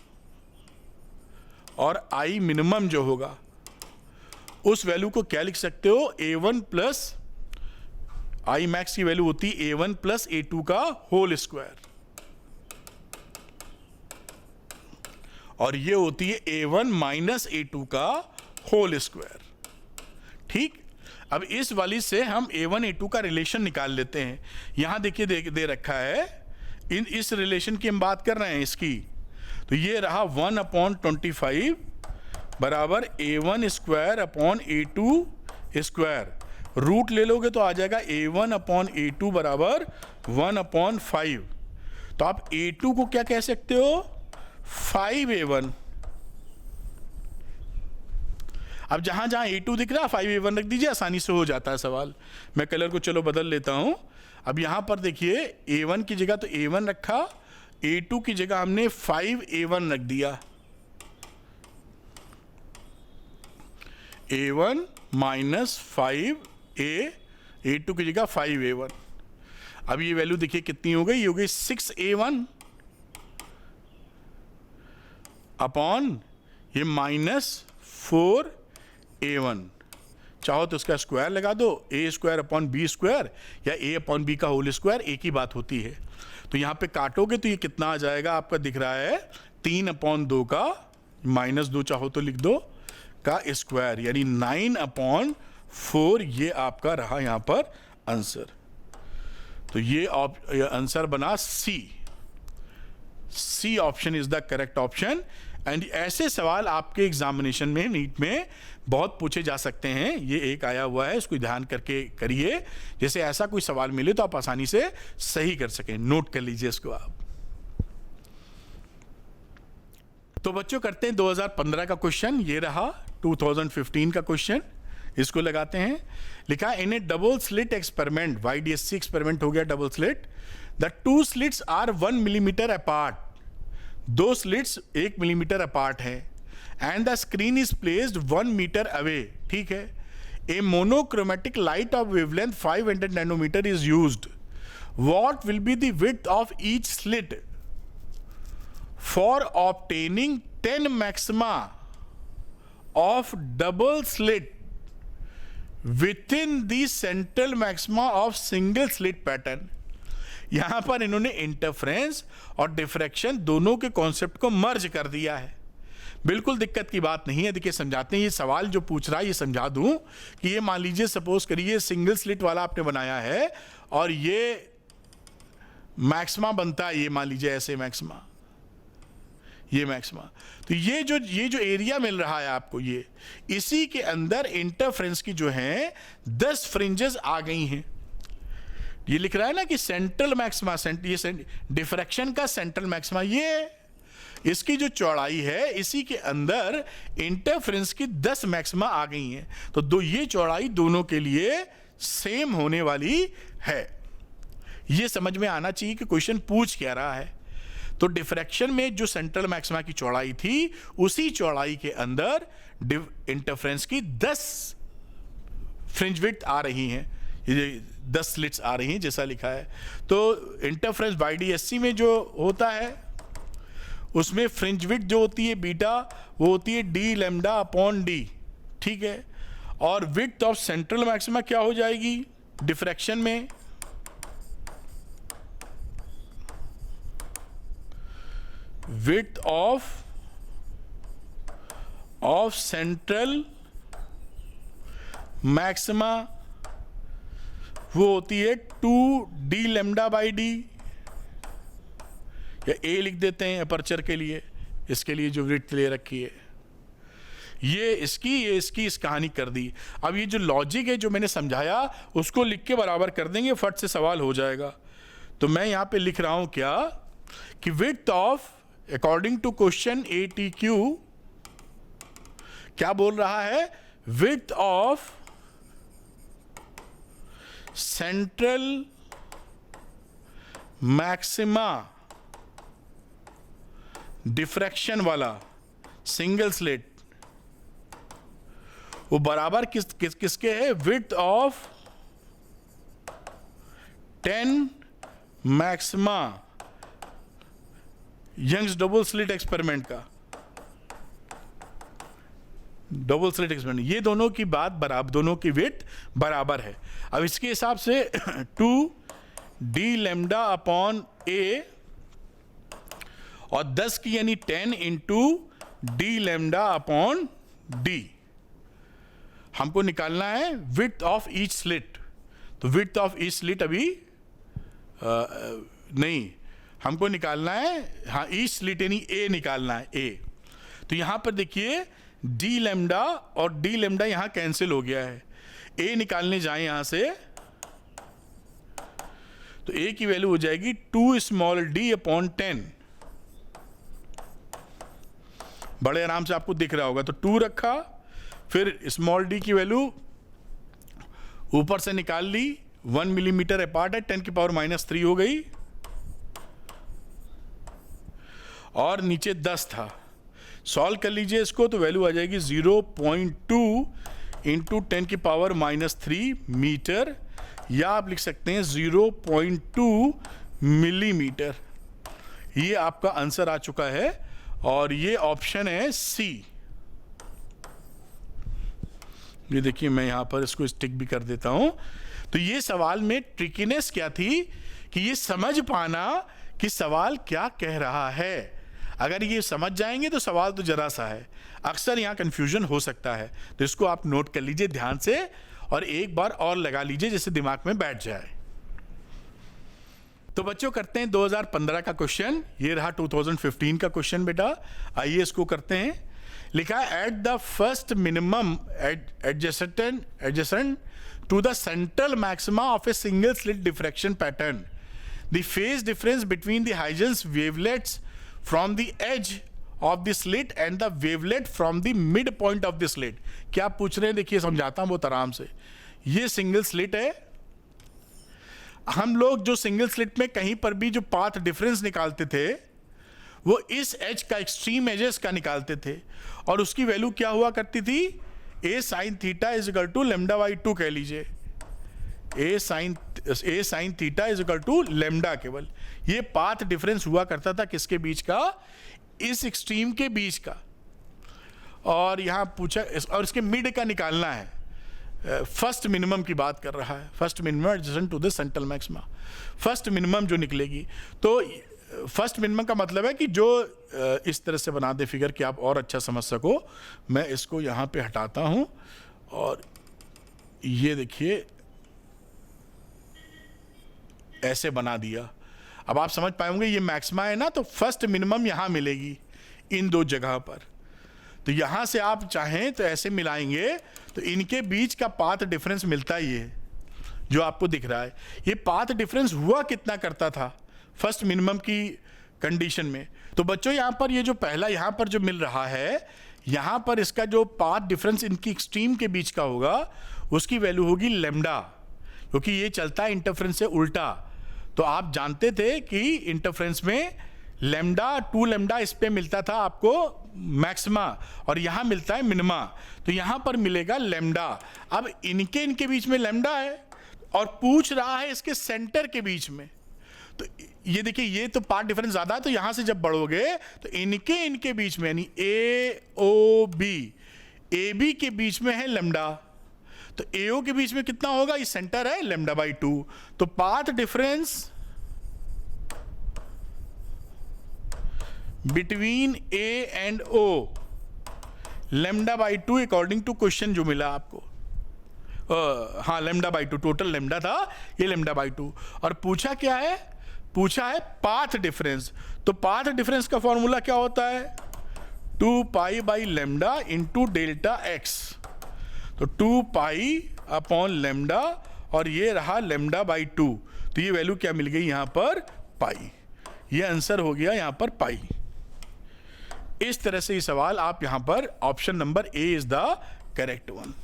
Speaker 1: और I minimum जो होगा, उस वैल्यू को क्या लिख सकते हो, A1 प्लस I max की वैल्यू होती है A1 प्लस A2 का होल स्क्वायर, और ये होती है A1 माइनस A2 का होल स्क्वायर। ठीक, अब इस वाली से हम A1 A2 का रिलेशन निकाल लेते हैं। यहां देखिए दे रखा है, इस रिलेशन की हम बात कर रहे हैं इसकी। तो ये रहा 1/25 बराबर A1² रूट ले लोगे तो आ जाएगा A1/A2 बराबर 1/5। तो आप A2 को क्या कह सकते हो, 5A1। अब जहां जहां A2 दिख रहा है 5A1 रख दीजिए, आसानी से हो जाता है सवाल। मैं कलर को चलो बदल लेता हूं। अब यहां पर देखिए A1 की जगह तो A1 रखा, A2 की जगह हमने 5A1 रख दिया। A1 माइनस 5A2 की जगह 5A1। अब ये वैल्यू देखिए कितनी हो गई, ये हो गई 6A1 अपॉन ये माइनस 4A1। चाहो तो उसका स्क्वायर लगा दो, A²/B² या A/B का होल स्क्वायर, एक ही बात होती है। तो यहां पे काटोगे तो ये कितना आ जाएगा, आपका दिख रहा है 3/2 का -2 चाहो तो लिख दो का स्क्वायर, यानी 9/4। ये आपका रहा यहां पर आंसर। तो ये आंसर बना C option is the correct option. And ऐसे सवाल आपके एग्जामिनेशन में, नीट में बहुत पूछे जा सकते हैं। ये एक आया हुआ है, इसको ध्यान करके करिए, जैसे ऐसा कोई सवाल मिले तो आप आसानी से सही कर सकें। नोट कर लीजिए इसको आप। तो बच्चों करते हैं 2015 का क्वेश्चन। ये रहा 2015 का क्वेश्चन, इसको लगाते हैं। लिखा है in a double slit experiment, YDSC experiment हो गया double slit, the 2 slits are 1 millimeter apart. 2 slits 1 millimeter apart है, and the screen is placed 1 meter away. ठीक है, a monochromatic light of wavelength 500 nanometer is used. What will be the width of each slit for obtaining 10 maxima of double slit within the central maxima of single slit pattern। यहां पर इन्होंने interference और diffraction दोनों के concept को मर्ज कर दिया है। बिल्कुल दिक्कत की बात नहीं है। देखिए समझाते हैं, ये सवाल जो पूछ रहा है ये समझा दूं कि ये मान लीजिए सपोज करिए सिंगल स्लिट वाला आपने बनाया है और ये मैक्सिमा बनता है, ये मान लीजिए ऐसे मैक्सिमा, ये मैक्सिमा। तो ये जो एरिया मिल रहा है आपको, ये इसी के अंदर इंटरफ्रेंस की जो है 10 फ्रिंजेस आ गई हैं। ये लिख रहा है ना कि सेंट्रल मैक्सिमा, ये डिफ्रैक्शन का सेंट्रल मैक्सिमा, ये इसकी जो चौड़ाई है इसी के अंदर इंटरफ्रेंस की 10 मैक्सिमा आ गई हैं। तो ये चौड़ाई दोनों के लिए सेम होने वाली है। ये समझ में आना चाहिए कि क्वेश्चन पूछ क्या रहा है। तो डिफ्रैक्शन में जो सेंट्रल मैक्सिमा की चौड़ाई थी, उसी चौड़ाई के अंदर इंटरफ्रेंस की 10 फ्रिंज विड्थ आ रही हैं, ये 10 स्लिट्स आ रही हैं जैसा लिखा है। तो इंटरफ्रेंस YDSC में जो होता है उसमें फ्रिंज विड्थ जो होती है बीटा वो होती है डी लैम्डा अपॉन डी, ठीक है। और विड्थ ऑफ सेंट्रल मैक्सिमा क्या हो जाएगी डिफ्रैक्शन में, विड्थ ऑफ सेंट्रल मैक्सिमा वो होती है 2d लैम्डा बाई डी, या a लिख देते हैं अपर्चर के लिए, इसके लिए जो विड्थ ले रखी है। ये इसकी इस कहानी कर दी। अब ये जो लॉजिक है जो मैंने समझाया उसको लिख के बराबर कर देंगे, फट से सवाल हो जाएगा। तो मैं यहाँ पे लिख रहा हूँ क्या कि width of according to question ATQ क्या बोल रहा है, width of central maxima diffraction वाला सिंगल स्लिट वो बराबर किसके है, width of 10 maxima Young's double slit experiment का, डबल स्लिट एक्सपेरिमेंट। ये दोनों की बात बराबर, दोनों की वेट बराबर है। अब इसके हिसाब से 2d लैम्डा अपॉन a और 10 की यानी 10 into d lambda upon d हमको निकालना है विड्थ ऑफ ईच स्लिट। तो विड्थ ऑफ ईच स्लिट अभी नहीं, हमको निकालना है, हाँ ईच स्लिट यानी a निकालना है a। तो यहां पर देखिए d लैम्डा और d लैम्डा यहां कैंसिल हो गया है, a निकालने जाए यहां से तो a की वैल्यू हो जाएगी 2 स्मॉल d अपॉन 10। बड़े आराम से आपको दिख रहा होगा, तो 2 रखा, फिर स्मॉल d की वैल्यू ऊपर से निकाल ली, 1 मिलीमीटर अपार्ट है, 10 की पावर -3 हो गई, और नीचे 10 था। सॉल्व कर लीजिए इसको तो वैल्यू आ जाएगी 0.2 इंटू 10 की पावर -3 मीटर, या आप लिख सकते हैं 0.2 मिलीमीटर। ये आपका आंसर आ चुका है और ये ऑप्शन है सी। ये देखिए मैं यहां पर इसको स्टिक भी कर देता हूं। तो ये सवाल में ट्रिकीनेस क्या थी कि ये समझ पाना कि सवाल क्या कह रहा है। अगर ये समझ जाएंगे तो सवाल तो जरा सा है, अक्सर यहां कंफ्यूजन हो सकता है। तो इसको आप नोट कर लीजिए ध्यान से और एक बार और लगा लीजिए जिससे दिमाग में बैठ जाए। तो बच्चों करते हैं 2015 का क्वेश्चन, ये रहा 2015 का क्वेश्चन बेटा। आइए इसको करते हैं। लिखा है at the first minimum adjacent to the central maxima of a single slit diffraction pattern the phase difference between the Huygens wavelets from the edge of the slit and the wavelet from the mid point of the slit. क्या पूछ रहे हैं देखिए, समझाता हूं बहुत आराम से। ये सिंगल स्लिट है, हम लोग जो सिंगल स्लिट में कहीं पर भी जो पाथ डिफरेंस निकालते थे वो इस एज का, एक्सट्रीम एजेस का निकालते थे, और उसकी वैल्यू क्या हुआ करती थी, a sin theta is equal to lambda by 2 कह लीजिए, a sin theta is equal to lambda. केवल ये पाथ डिफरेंस हुआ करता था किसके बीच का, इस एक्सट्रीम के बीच का। और यहां पूछा और इसके मिड का निकालना है, फर्स्ट मिनिमम की बात कर रहा है, first minimum adjacent to the central maxima, first minimum जो निकलेगी। तो फर्स्ट मिनिमम का मतलब है कि जो इस तरह से बना दे फिगर कि आप और अच्छा समझ सको। मैं इसको यहाँ पे हटाता हूँ और ये देखिए ऐसे बना दिया। अब आप समझ पाएंगे ये मैक्सिमा है ना, तो फर्स्ट मिनिमम यहाँ मिलेगी इन दो जगह पर। तो यहाँ से आप चाहें तो ऐसे मिलाएंगे तो इनके बीच का पाथ डिफरेंस मिलता ही है जो आपको दिख रहा है। ये पाथ डिफरेंस हुआ कितना करता था फर्स्ट मिनिमम की कंडीशन में। तो बच्चों यहाँ पर ये जो पहला यहाँ पर जो मिल रहा है, यहाँ पर इसका जो पाथ डिफरेंस इनकी एक्सट्रीम के बीच का होगा उसकी वैल्यू होगी लैम्डा, क्योंकि ये चलता है इंटरफ्रेंस से उल्टा। तो आप जानते थे कि इंटरफ्रेंस में लैम्डा 2 लैम्डा इस पे मिलता था आपको मैक्सिमा और यहाँ मिलता है मिनिमा, तो यहाँ पर मिलेगा लैम्डा। अब इनके बीच में लैम्डा है और पूछ रहा है इसके सेंटर के बीच में, तो ये देखिए, ये तो पाथ डिफरेंस ज़्यादा है, तो यहाँ से जब बढ़ोगे तो इनके बीच में, यानी ए ओ बी, ए बी के बीच में है लेमडा, तो ए ओ के बीच में कितना होगा, ये सेंटर है लेमडा बाई 2, तो path difference between A and O lambda by 2 according to question जो मिला आपको, हाँ लेमडा बाई 2, टोटल लेमडा था, ये लेमडा बाई 2, और पूछा क्या है, पूछा है पाथ डिफरेंस। तो पाथ डिफरेंस का फॉर्मूला क्या होता है, 2 pi by lambda into delta x, तो 2 पाई अपॉन लेमडा, और ये रहा लेमडा बाई 2, तो ये वैल्यू क्या मिल गई यहाँ पर, पाई, ये आंसर हो गया यहाँ पर पाई। इस तरह से ये सवाल आप यहाँ पर option number A is the correct one.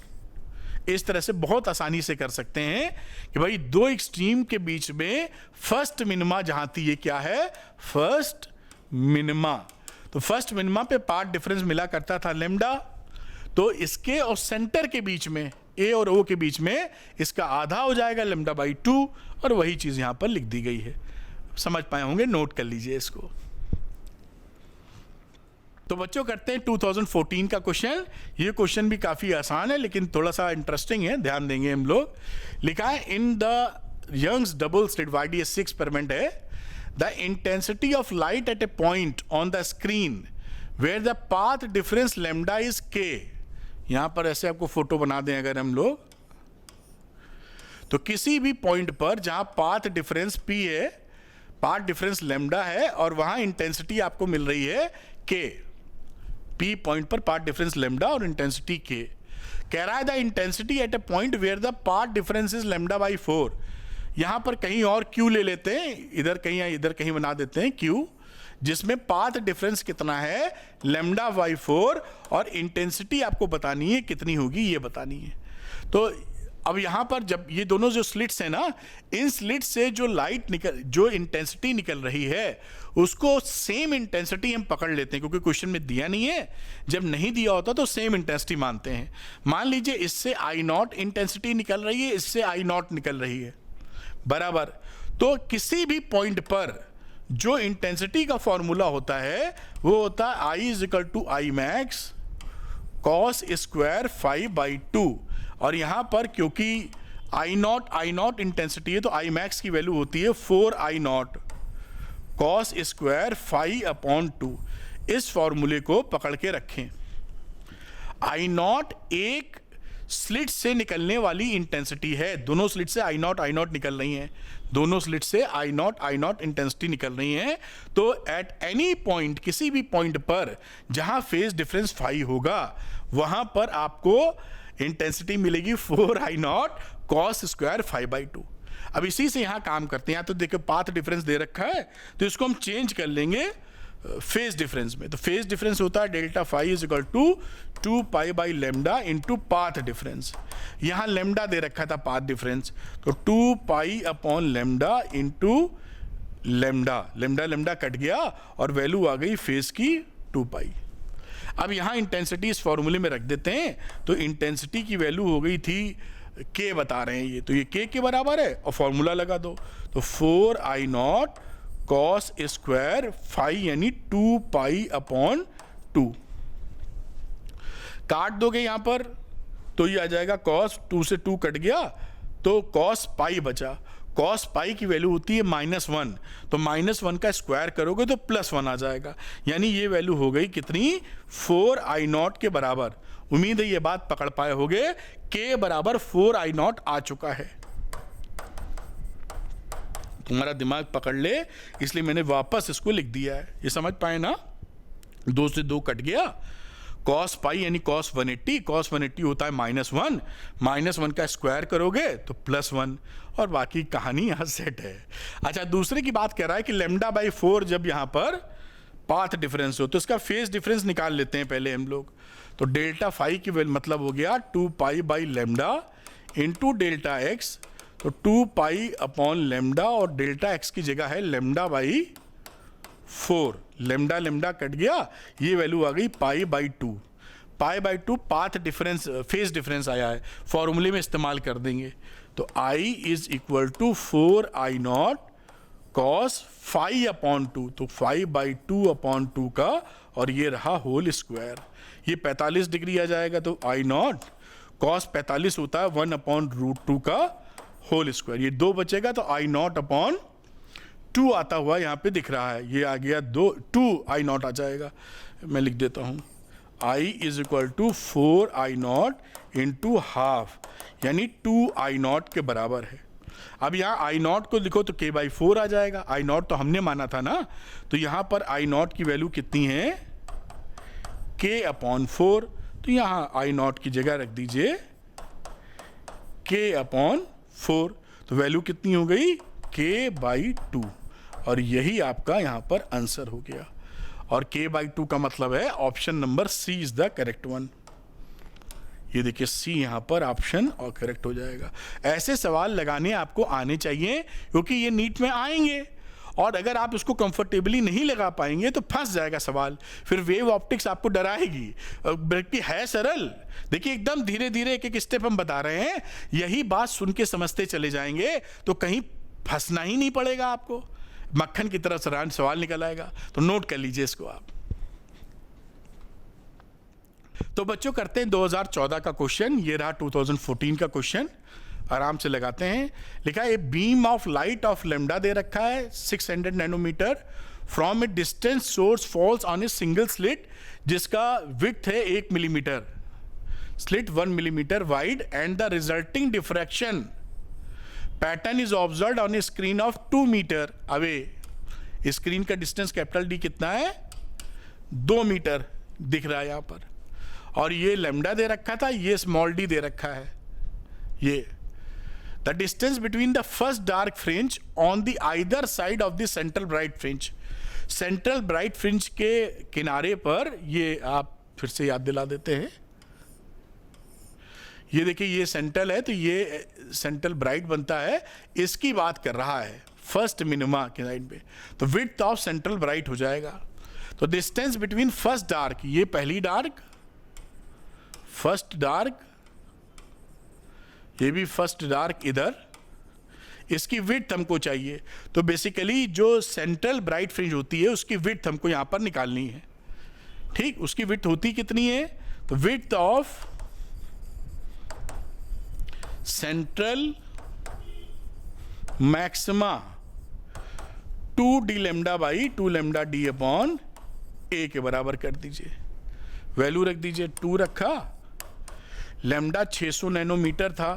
Speaker 1: इस तरह से बहुत आसानी से कर सकते हैं कि भाई दो एक्सट्रीम के बीच में फर्स्ट मिनिमा जहां थी, ये क्या है, फर्स्ट मिनिमा, तो फर्स्ट मिनिमा पे पाथ डिफरेंस मिला करता था लेमडा, तो इसके और सेंटर के बीच में, ए और ओ के बीच में, इसका आधा हो जाएगा लेमडा बाई 2, और वही चीज यहां पर लिख दी गई है। समझ पाए होंगे, नोट कर लीजिए इसको। तो बच्चों करते हैं 2014 का क्वेश्चन। ये क्वेश्चन भी काफ़ी आसान है लेकिन थोड़ा सा इंटरेस्टिंग है, ध्यान देंगे हम लोग। लिखा है in the Young's double slit YDSC experiment है, the intensity of light at a point on the screen where the path difference lambda is K. यहाँ पर ऐसे आपको फोटो बना दें अगर हम लोग, तो किसी भी पॉइंट पर जहाँ पाथ डिफरेंस P है, पाथ डिफरेंस लेमडा है, और वहाँ इंटेंसिटी आपको मिल रही है K। P पॉइंट पर पाथ डिफरेंस लेमडा और इंटेंसिटी K। कह रहा है the intensity at a point where the path difference is lambda by 4। यहाँ पर कहीं और Q ले लेते हैं, इधर कहीं या इधर कहीं बना देते हैं Q, जिसमें पाथ डिफरेंस कितना है, लेमडा बाई 4, और इंटेंसिटी आपको बतानी है कितनी होगी, ये बतानी है। तो अब यहाँ पर जब ये दोनों जो स्लिट्स हैं ना, इन स्लिट से जो लाइट निकल, जो इंटेंसिटी निकल रही है, उसको सेम इंटेंसिटी हम पकड़ लेते हैं, क्योंकि क्वेश्चन में दिया नहीं है। जब नहीं दिया होता तो सेम इंटेंसिटी मानते हैं। मान लीजिए इससे I0 इंटेंसिटी निकल रही है, इससे I0 निकल रही है, बराबर। तो किसी भी पॉइंट पर जो इंटेंसिटी का फॉर्मूला होता है वो होता है I is equal to I max cos square 5/2, और यहां पर क्योंकि I0 इंटेंसिटी है तो I मैक्स की वैल्यू होती है 4I0 कॉस स्क्वायर 5/2। इस फॉर्मूले को पकड़ के रखें। I0 एक स्लिट से निकलने वाली इंटेंसिटी है, दोनों स्लिट से I0 निकल रही हैं, दोनों स्लिट से I0 इंटेंसिटी निकल रही है। तो एट एनी पॉइंट, किसी भी पॉइंट पर जहां फेज डिफरेंस 5 होगा, वहां पर आपको इंटेंसिटी मिलेगी 4I0 कॉस स्क्वायर 5/2। अब इसी से यहां काम करते हैं। यहाँ तो देखो पाथ डिफरेंस दे रखा है, तो इसको हम चेंज कर लेंगे फेज डिफरेंस में। तो फेज डिफरेंस होता है delta phi is equal to 2 pi by lambda into path difference. यहाँ लेमडा दे रखा था पाथ डिफरेंस, तो 2 pi upon lambda into lambda, lambda lambda cut गया और वैल्यू आ गई फेज की 2 पाई। अब यहाँ इंटेंसिटी इस फॉर्मूले में रख देते हैं, तो इंटेंसिटी की वैल्यू हो गई थी के बता रहे हैं ये, तो ये के बराबर है और फॉर्मूला लगा दो, तो 4I0 कॉस स्क्वायर 5 यानी 2 पाई अपॉन 2। काट दोगे यहां पर तो ये आ जाएगा कॉस, 2 से 2 कट गया तो कॉस पाई बचा। कॉस पाई की वैल्यू होती है -1, तो -1 का स्क्वायर करोगे तो +1 आ जाएगा, यानी ये वैल्यू हो गई कितनी, 4I0 के बराबर। उम्मीद है ये बात पकड़ पाए होगे, के बराबर 4I0 आ चुका है। तुम्हारा दिमाग पकड़ ले, इसलिए मैंने वापस इसको लिख दिया है। ये समझ पाए ना, 2 से 2 कट गया, कॉस पाई यानी कॉस 180, कॉस 180 होता है -1, -1 का स्क्वायर करोगे तो +1, और बाकी कहानी यहाँ सेट है। अच्छा, दूसरे की बात कर रहा है कि लेमडा बाई 4 जब यहाँ पर पाथ डिफरेंस हो तो इसका फेज डिफरेंस निकाल लेते हैं पहले हम लोग। तो डेल्टा फाई की मतलब हो गया 2 pi by lambda into delta x, तो 2 पाई अपॉन लेमडा और डेल्टा एक्स की जगह है lambda by 4, lambda lambda cut गया, ये वैल्यू आ गई pi by 2। Pi by 2 path difference, phase difference आया है, फॉर्मूले में इस्तेमाल कर देंगे। तो I is equal to 4I0 cos 5/2, तो 5/2/2 का, और ये रहा होल स्क्वायर, ये 45 डिग्री आ जाएगा, तो आई नॉट कॉस 45 होता है 1/√2 का होल स्क्वायर, ये 2 बचेगा, तो आई नॉट अपॉन 2 आता हुआ यहाँ पे दिख रहा है, ये आ गया 2 आई नॉट आ जाएगा। मैं लिख देता हूँ I is equal to 4 I not into half, यानी 2 आई नॉट के बराबर है। अब यहाँ आई नॉट को लिखो तो k/4 आ जाएगा, आई नॉट तो हमने माना था ना, तो यहाँ पर आई नॉट की वैल्यू कितनी है, k/4, तो यहाँ आई नॉट की जगह रख दीजिए k/4, तो वैल्यू कितनी हो गई, k/2, और यही आपका यहाँ पर आंसर हो गया। और k/2 का मतलब है option number C is the correct one. ये देखिए सी यहाँ पर ऑप्शन और करेक्ट हो जाएगा। ऐसे सवाल लगाने आपको आने चाहिए, क्योंकि ये नीट में आएंगे, और अगर आप इसको कंफर्टेबली नहीं लगा पाएंगे तो फंस जाएगा सवाल, फिर वेव ऑप्टिक्स आपको डराएगी, बल्कि है सरल। देखिए एकदम धीरे धीरे एक एक स्टेप हम बता रहे हैं, यही बात सुन के समझते चले जाएंगे तो कहीं फंसना ही नहीं पड़ेगा आपको, मक्खन की तरह सवाल निकल आएगा। तो नोट कर लीजिए इसको आप। तो बच्चों करते हैं 2014 का क्वेश्चन, ये रहा 2014 का क्वेश्चन, आराम से लगाते हैं। लिखा है a beam of light of lambda दे रखा है 600 nanometre from a distance source falls on a single slit, जिसका विड्थ है 1 millimetre, slit 1 millimetre wide, and the resulting diffraction pattern is observed on a screen of 2 metre away. Screen का distance capital D कितना है, 2 metre दिख रहा है यहाँ पर, और ये लेमडा दे रखा था, ये स्मॉल डी दे रखा है। ये the distance between the first dark fringe on the either side of the central bright fringe, central bright fringe के किनारे पर, ये आप फिर से याद दिला देते हैं, ये देखिए ये सेंट्रल है, तो ये सेंट्रल ब्राइट बनता है, इसकी बात कर रहा है फर्स्ट मिनिमा के साइड पे, तो विड्थ ऑफ सेंट्रल ब्राइट हो जाएगा। तो डिस्टेंस बिटवीन फर्स्ट डार्क, ये पहली डार्क, फर्स्ट डार्क, ये भी फर्स्ट डार्क इधर, इसकी विड्थ हमको चाहिए। तो बेसिकली जो सेंट्रल ब्राइट फ्रिंज होती है उसकी विड्थ हमको यहां पर निकालनी है, ठीक। उसकी विड्थ होती कितनी है, तो width of central maxima 2d lambda by 2 lambda D upon a के बराबर कर दीजिए। वैल्यू रख दीजिए, 2 रखा, लेमडा 600 नैनोमीटर था,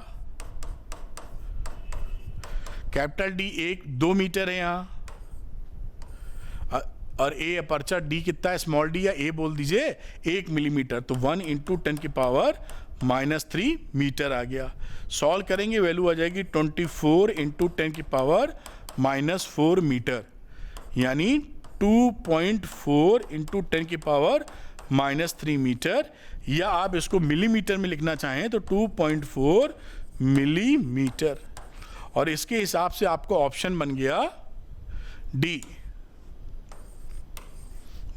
Speaker 1: कैपिटल डी 2 मीटर है यहां, और ए अपर्चर डी कितना है, स्मॉल डी या ए बोल दीजिए, 1 मिलीमीटर, तो 1 × 10⁻³ मीटर आ गया। सॉल्व करेंगे वैल्यू आ जाएगी 24 × 10⁻⁴ मीटर, यानी 2.4 × 10⁻³ मीटर, या आप इसको मिलीमीटर में लिखना चाहें तो 2.4 मिलीमीटर, और इसके हिसाब से आपको ऑप्शन बन गया D.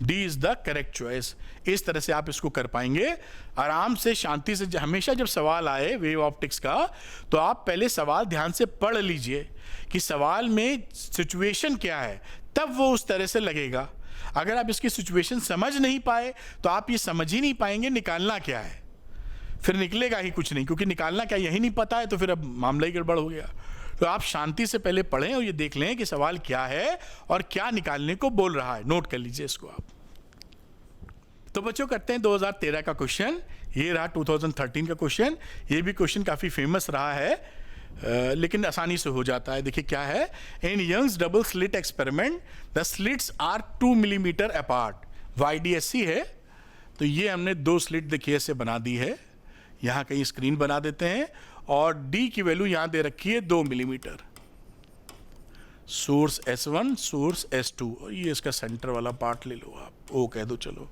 Speaker 1: D is the correct choice. इस तरह से आप इसको कर पाएंगे आराम से, शांति से। हमेशा जब सवाल आए वेव ऑप्टिक्स का, तो आप पहले सवाल ध्यान से पढ़ लीजिए कि सवाल में सिचुएशन क्या है, तब वो उस तरह से लगेगा। अगर आप इसकी सिचुएशन समझ नहीं पाए तो आप ये समझ ही नहीं पाएंगे निकालना क्या है, फिर निकलेगा ही कुछ नहीं, क्योंकि निकालना क्या यही नहीं पता है, तो फिर अब मामला ही गड़बड़ हो गया। तो आप शांति से पहले पढ़ें और ये देख लें कि सवाल क्या है और क्या निकालने को बोल रहा है। नोट कर लीजिए इसको आप। तो बच्चों करते हैं 2013 का क्वेश्चन, ये रहा 2013 का क्वेश्चन। ये भी क्वेश्चन काफ़ी फेमस रहा है, लेकिन आसानी से हो जाता है। देखिए क्या है, in Young's double slit experiment the slits are 2 millimeter apart. YDSC है, तो ये हमने 2 स्लिट देखिए ऐसे बना दी है, यहाँ कहीं स्क्रीन बना देते हैं, और D की वैल्यू यहाँ दे रखी है 2 millimetre, source S1 source S2, और ये इसका सेंटर वाला पार्ट ले लो आप, ओ कह दो चलो।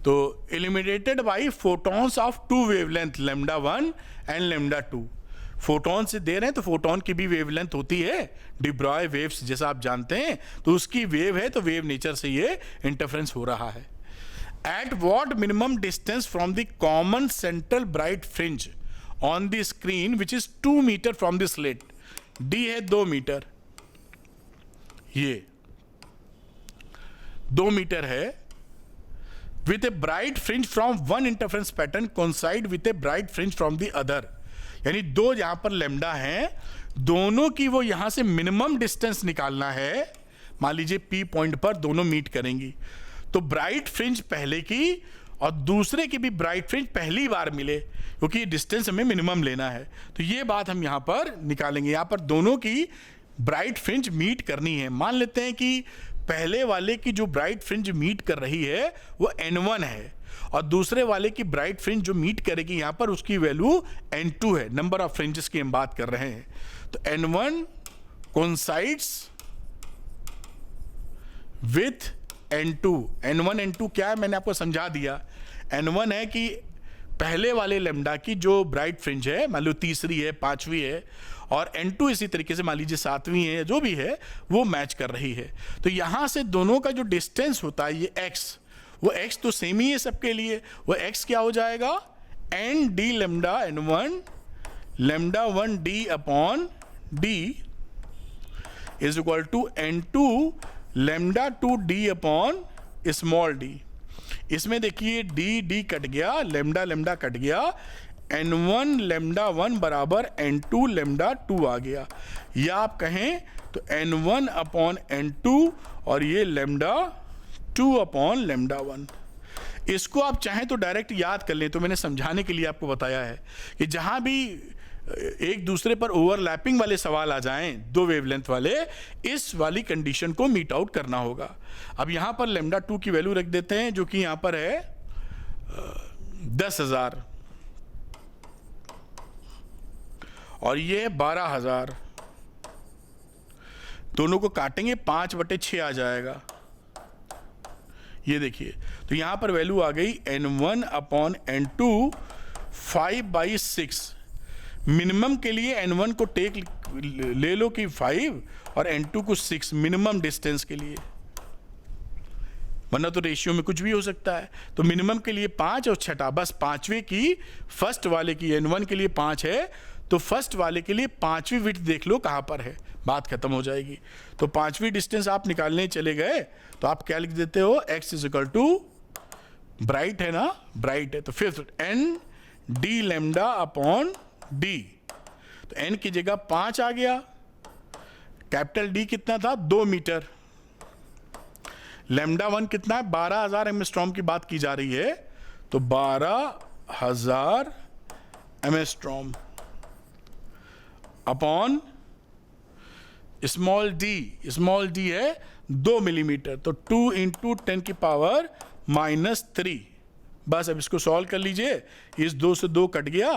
Speaker 1: तो illuminated by photons of 2 wavelength lambda 1 and lambda 2। Photon से दे रहे हैं तो फोटोन की भी वेवलेंथ होती है, डी ब्रॉय वेव्स जैसा आप जानते हैं, तो उसकी वेव है, तो वेव नेचर से ये इंटरफेरेंस हो रहा है। At what minimum distance from the common central bright fringe on the screen which is 2 meter from the slit. D है 2 मीटर, ये 2 मीटर है, with a bright fringe from one interference pattern coincide with a bright fringe from the other, यानी दो यहां पर lambda हैं, दोनों की वो यहां से मिनिमम डिस्टेंस निकालना है। मान लीजिए P पॉइंट पर दोनों मीट करेंगी, तो ब्राइट फ्रिंज पहले की और दूसरे की भी ब्राइट फ्रिंज पहली बार मिले, क्योंकि डिस्टेंस हमें मिनिमम लेना है। तो ये बात हम यहां पर निकालेंगे, यहां पर दोनों की ब्राइट फ्रिंज मीट करनी है। मान लेते हैं कि पहले वाले की जो ब्राइट फ्रिंज मीट कर रही है वो N1 है, और दूसरे वाले की ब्राइट फ्रिंज जो मीट करेगी यहां पर उसकी वैल्यू N2 है, नंबर ऑफ फ्रिंजेस की हम बात कर रहे हैं। तो N1 coincides with N2। N1 N2 क्या है मैंने आपको समझा दिया। N1 है कि पहले वाले लैम्डा की जो ब्राइट फ्रिंज है, मान लो तीसरी है, पांचवी है, और N2 इसी तरीके से मान लीजिए सातवीं है, जो भी है वो मैच कर रही है। तो यहां से दोनों का जो डिस्टेंस होता है ये x, वो x तो सेम ही है सबके लिए, वो x क्या हो जाएगा, n d lambda N1 lambda 1 d upon d is equal to N2 lambda 2 d upon small d। इसमें देखिए d कट गया, लैम्डा लैम्डा कट गया, N1 लैम्डा 1 बराबर N2 लैम्डा 2 आ गया, या आप कहें तो N1 अपॉन N2 और ये लैम्डा 2 अपॉन लैम्डा 1। इसको आप चाहें तो डायरेक्ट याद कर लें, तो मैंने समझाने के लिए आपको बताया है कि जहां भी एक दूसरे पर ओवरलैपिंग वाले सवाल आ जाएं, दो वेवलेंथ वाले, इस वाली कंडीशन को मीट आउट करना होगा। अब यहां पर लैम्डा 2 की वैल्यू रख देते हैं, जो कि यहां पर है 10,000 और ये है 12,000। दोनों को काटेंगे 5/6 आ जाएगा, ये देखिए। तो यहां पर वैल्यू आ गई N1 अपॉन N2 5/6। मिनिमम के लिए N1 को टेक ले लो कि 5 और N2 को 6 मिनिमम डिस्टेंस के लिए, वरना तो रेशियो में कुछ भी हो सकता है। तो मिनिमम के लिए 5 और छठा, बस पांचवें की फर्स्ट वाले की N1 के लिए 5 है, तो फर्स्ट वाले के लिए पांचवी विड्थ देख लो कहां पर है, बात खत्म हो जाएगी। तो पांचवी डिस्टेंस आप निकालने चले गए तो आप क्या लिख देते हो, x is equal to, bright है ना, ब्राइट है, तो फिर n d lambda upon d, तो n की जगह 5 आ गया, कैपिटल D कितना था 2 मीटर, लैम्डा 1 कितना है 12,000 एमस्ट्रॉम की बात की जा रही है, तो 12,000 एमस्ट्रॉम अपॉन स्मॉल डी है 2 मिलीमीटर, तो 2 इंटू 10 की पावर -3। बस अब इसको सॉल्व कर लीजिए, इस 2 से 2 कट गया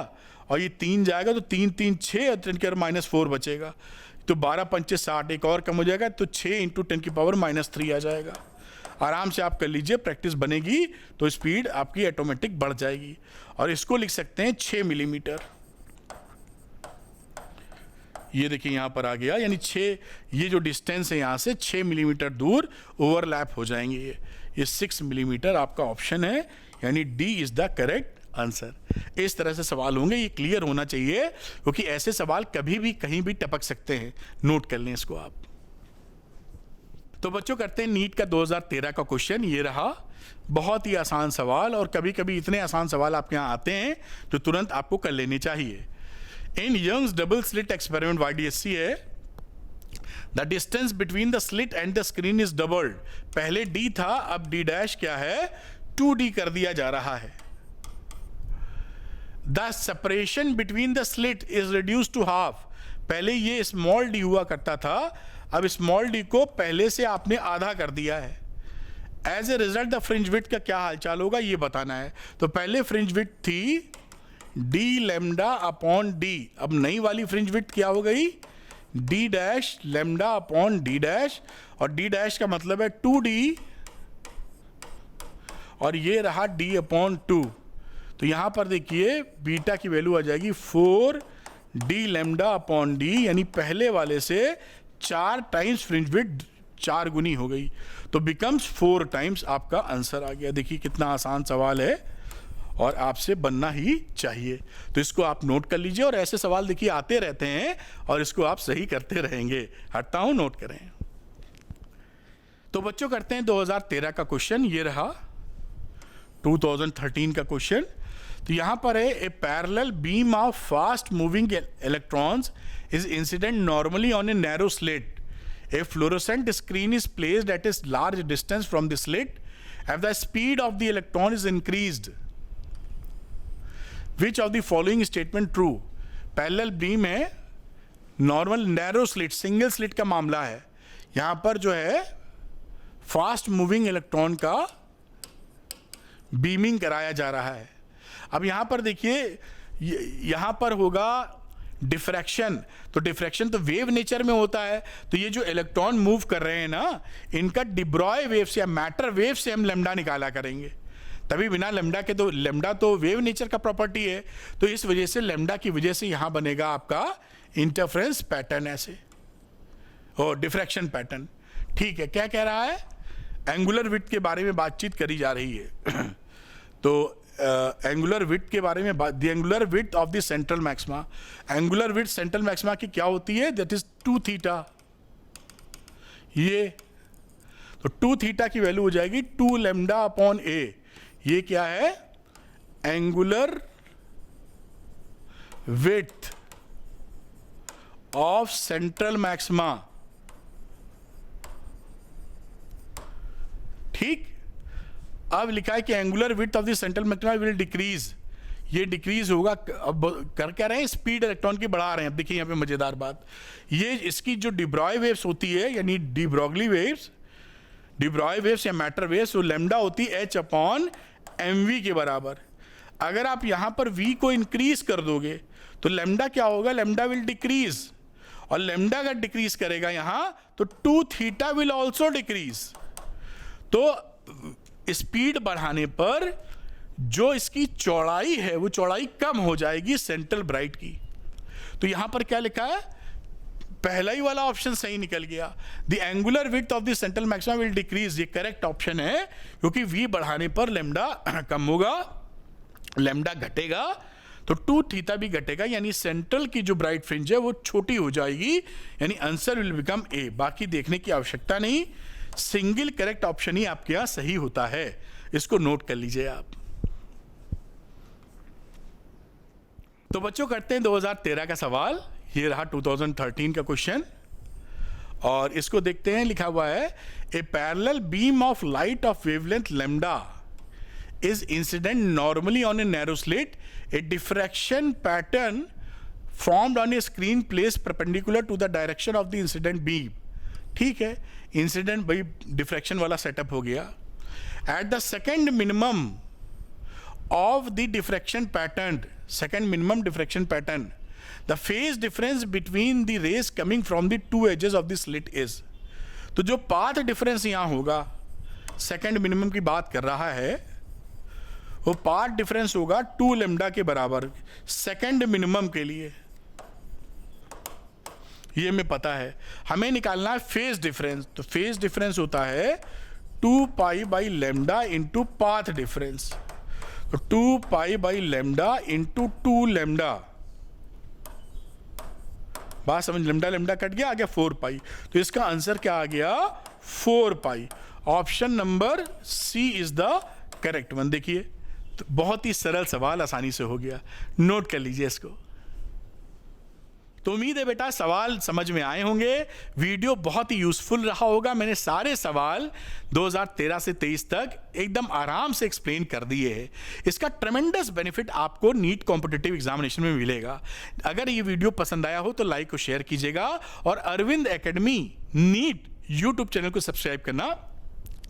Speaker 1: और ये 3 जाएगा, तो 3 3 6 और 10 की पावर -4 बचेगा, तो 12 पंचे 60, एक और कम हो जाएगा, तो 6 इंटू 10 की पावर -3 आ जाएगा। आराम से आप कर लीजिए, प्रैक्टिस बनेगी तो स्पीड आपकी ऑटोमेटिक बढ़ जाएगी। और इसको लिख सकते हैं 6 मिलीमीटर, ये देखिए यहां पर आ गया, यानी 6, ये जो डिस्टेंस है यहां से 6 मिलीमीटर दूर ओवरलैप हो जाएंगे ये 6 मिलीमीटर आपका ऑप्शन है, यानी D is the correct answer. इस तरह से सवाल होंगे, ये क्लियर होना चाहिए, क्योंकि ऐसे सवाल कभी भी कहीं भी टपक सकते हैं, नोट कर लें इसको आप। तो बच्चों करते हैं नीट का 2013 का क्वेश्चन, ये रहा, बहुत ही आसान सवाल, और कभी कभी इतने आसान सवाल आपके यहाँ आते हैं जो तुरंत आपको कर लेने चाहिए। In Young's double slit experiment YDSC है, the distance between the slit and the screen is doubled. पहले D था, अब D डैश क्या है 2D कर दिया जा रहा है। The separation between the slit is reduce to half. पहले ये स्मॉल d हुआ करता था, अब स्मॉल d को पहले से आपने आधा कर दिया है। As a result the fringe width का क्या हालचाल होगा ये बताना है। तो पहले फ्रिंज विड्थ थी d लैम्डा अपॉन d, अब नई वाली फ्रिंज विड्थ क्या हो गई d dash lambda upon d dash, और d डैश का मतलब है 2d, और ये रहा d अपॉन 2। तो यहां पर देखिए बीटा की वैल्यू आ जाएगी 4d लैम्डा अपॉन d, यानी पहले वाले से 4 टाइम्स फ्रिंज विड्थ 4 गुनी हो गई, तो बिकम्स 4 टाइम्स आपका आंसर आ गया। देखिए कितना आसान सवाल है और आपसे बनना ही चाहिए, तो इसको आप नोट कर लीजिए। और ऐसे सवाल देखिए आते रहते हैं और इसको आप सही करते रहेंगे। हटता हूं, नोट करें। तो बच्चों करते हैं 2013 का क्वेश्चन, ये रहा 2013 का क्वेश्चन। तो यहां पर है ए parallel beam of fast moving electrons is incident normally on a narrow slit. A fluorescent screen is placed at a large distance from the slit if the speed of the electron is increased. Which of the following statement true? Parallel beam है, normal narrow slit, single slit का मामला है। यहां पर जो है fast moving electron का beaming कराया जा रहा है। अब यहां पर देखिए, यहां पर होगा डिफ्रैक्शन। तो डिफ्रैक्शन तो वेव नेचर में होता है। तो ये जो इलेक्ट्रॉन मूव कर रहे हैं ना, इनका डिब्रॉय वेव से या मैटर वेव से हम लैम्डा निकाला करेंगे। तभी बिना लैम्डा के, तो लैम्डा तो वेव नेचर का प्रॉपर्टी है, तो इस वजह से लैम्डा की वजह से यहां बनेगा आपका इंटरफेरेंस पैटर्न ऐसे, और डिफ्रैक्शन पैटर्न। ठीक है, क्या कह रहा है? एंगुलर विड्थ के बारे में बातचीत करी जा रही है। तो एंगुलर विड्थ के बारे में the angular width of the central maxima, angular width central maxima की क्या होती है? That is 2 theta. ये तो 2 थीटा की वैल्यू हो जाएगी 2 लैम्डा अपॉन ए। ये क्या है? Angular width of central maxima. ठीक, अब लिखा है कि angular width of the central maxima will decrease. ये डिक्रीज होगा। अब कर क्या रहे हैं? स्पीड इलेक्ट्रॉन की बढ़ा रहे हैं। अब देखिए यहां पे मजेदार बात, ये इसकी जो डिब्रॉय वेव्स होती है, यानी डिब्रोगली वेव्स, डिब्रॉय वेव्स या मैटर वेव्स, वो लैम्डा होती है h अपॉन mv के बराबर। अगर आप यहां पर v को इंक्रीज कर दोगे तो लैम्डा क्या होगा? लैम्डा विल डिक्रीज, और लैम्डा अगर डिक्रीज करेगा यहां तो 2 थीटा विल ऑल्सो डिक्रीज। तो स्पीड बढ़ाने पर जो इसकी चौड़ाई है वो चौड़ाई कम हो जाएगी सेंट्रल ब्राइट की। तो यहां पर क्या लिखा है? पहला ही वाला ऑप्शन सही निकल गया। The angular width of the central maxima will decrease, ये करेक्ट ऑप्शन है, क्योंकि v बढ़ाने पर लैम्डा कम होगा, लैम्डा घटेगा तो 2 थीटा भी घटेगा, यानी सेंट्रल की जो ब्राइट फ्रिंज है वो छोटी हो जाएगी, यानी आंसर विल बिकम ए। बाकी देखने की आवश्यकता नहीं, सिंगल करेक्ट ऑप्शन ही आपके यहां सही होता है। इसको नोट कर लीजिए आप। तो बच्चों करते हैं 2013 का सवाल। ये रहा 2013 का क्वेश्चन, और इसको देखते हैं। लिखा हुआ है ए parallel beam of light of wavelength lambda is incident normally on a narrow slit. A diffraction pattern formed on a screen placed perpendicular to the direction of the incident beam. ठीक है, incident भाई diffraction वाला setup हो गया। At the second minimum of the diffraction pattern, second minimum diffraction pattern, the phase difference between the rays coming from the 2 edges of the slit is. तो जो path difference यहां होगा, second minimum की बात कर रहा है, वो पाथ डिफरेंस होगा 2 लैम्डा के बराबर सेकेंड मिनिमम के लिए। ये हमें पता है। हमें निकालना है फेज डिफरेंस। तो फेज डिफरेंस होता है 2 pi by lambda into path difference. तो 2 pi by lambda into 2 lambda, बात समझ, लैम्डा लैम्डा कट गया, आ गया 4 पाई। तो इसका आंसर क्या आ गया? 4 pi. Option number C is the correct one. देखिए तो बहुत ही सरल सवाल आसानी से हो गया, नोट कर लीजिए इसको। तो उम्मीद है बेटा सवाल समझ में आए होंगे, वीडियो बहुत ही यूजफुल रहा होगा। मैंने सारे सवाल 2013 से 23 तक एकदम आराम से एक्सप्लेन कर दिए हैं। इसका ट्रेमेंडस बेनिफिट आपको नीट कॉम्पिटिटिव एग्जामिनेशन में मिलेगा। अगर ये वीडियो पसंद आया हो तो लाइक और शेयर कीजिएगा, और Arvind academy NEET YouTube channel को सब्सक्राइब करना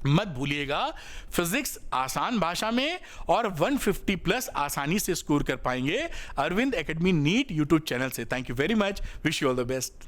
Speaker 1: मत भूलिएगा। फिजिक्स आसान भाषा में और 150 प्लस आसानी से स्कोर कर पाएंगे Arvind academy NEET YouTube channel से। Thank you very much, wish you all the best.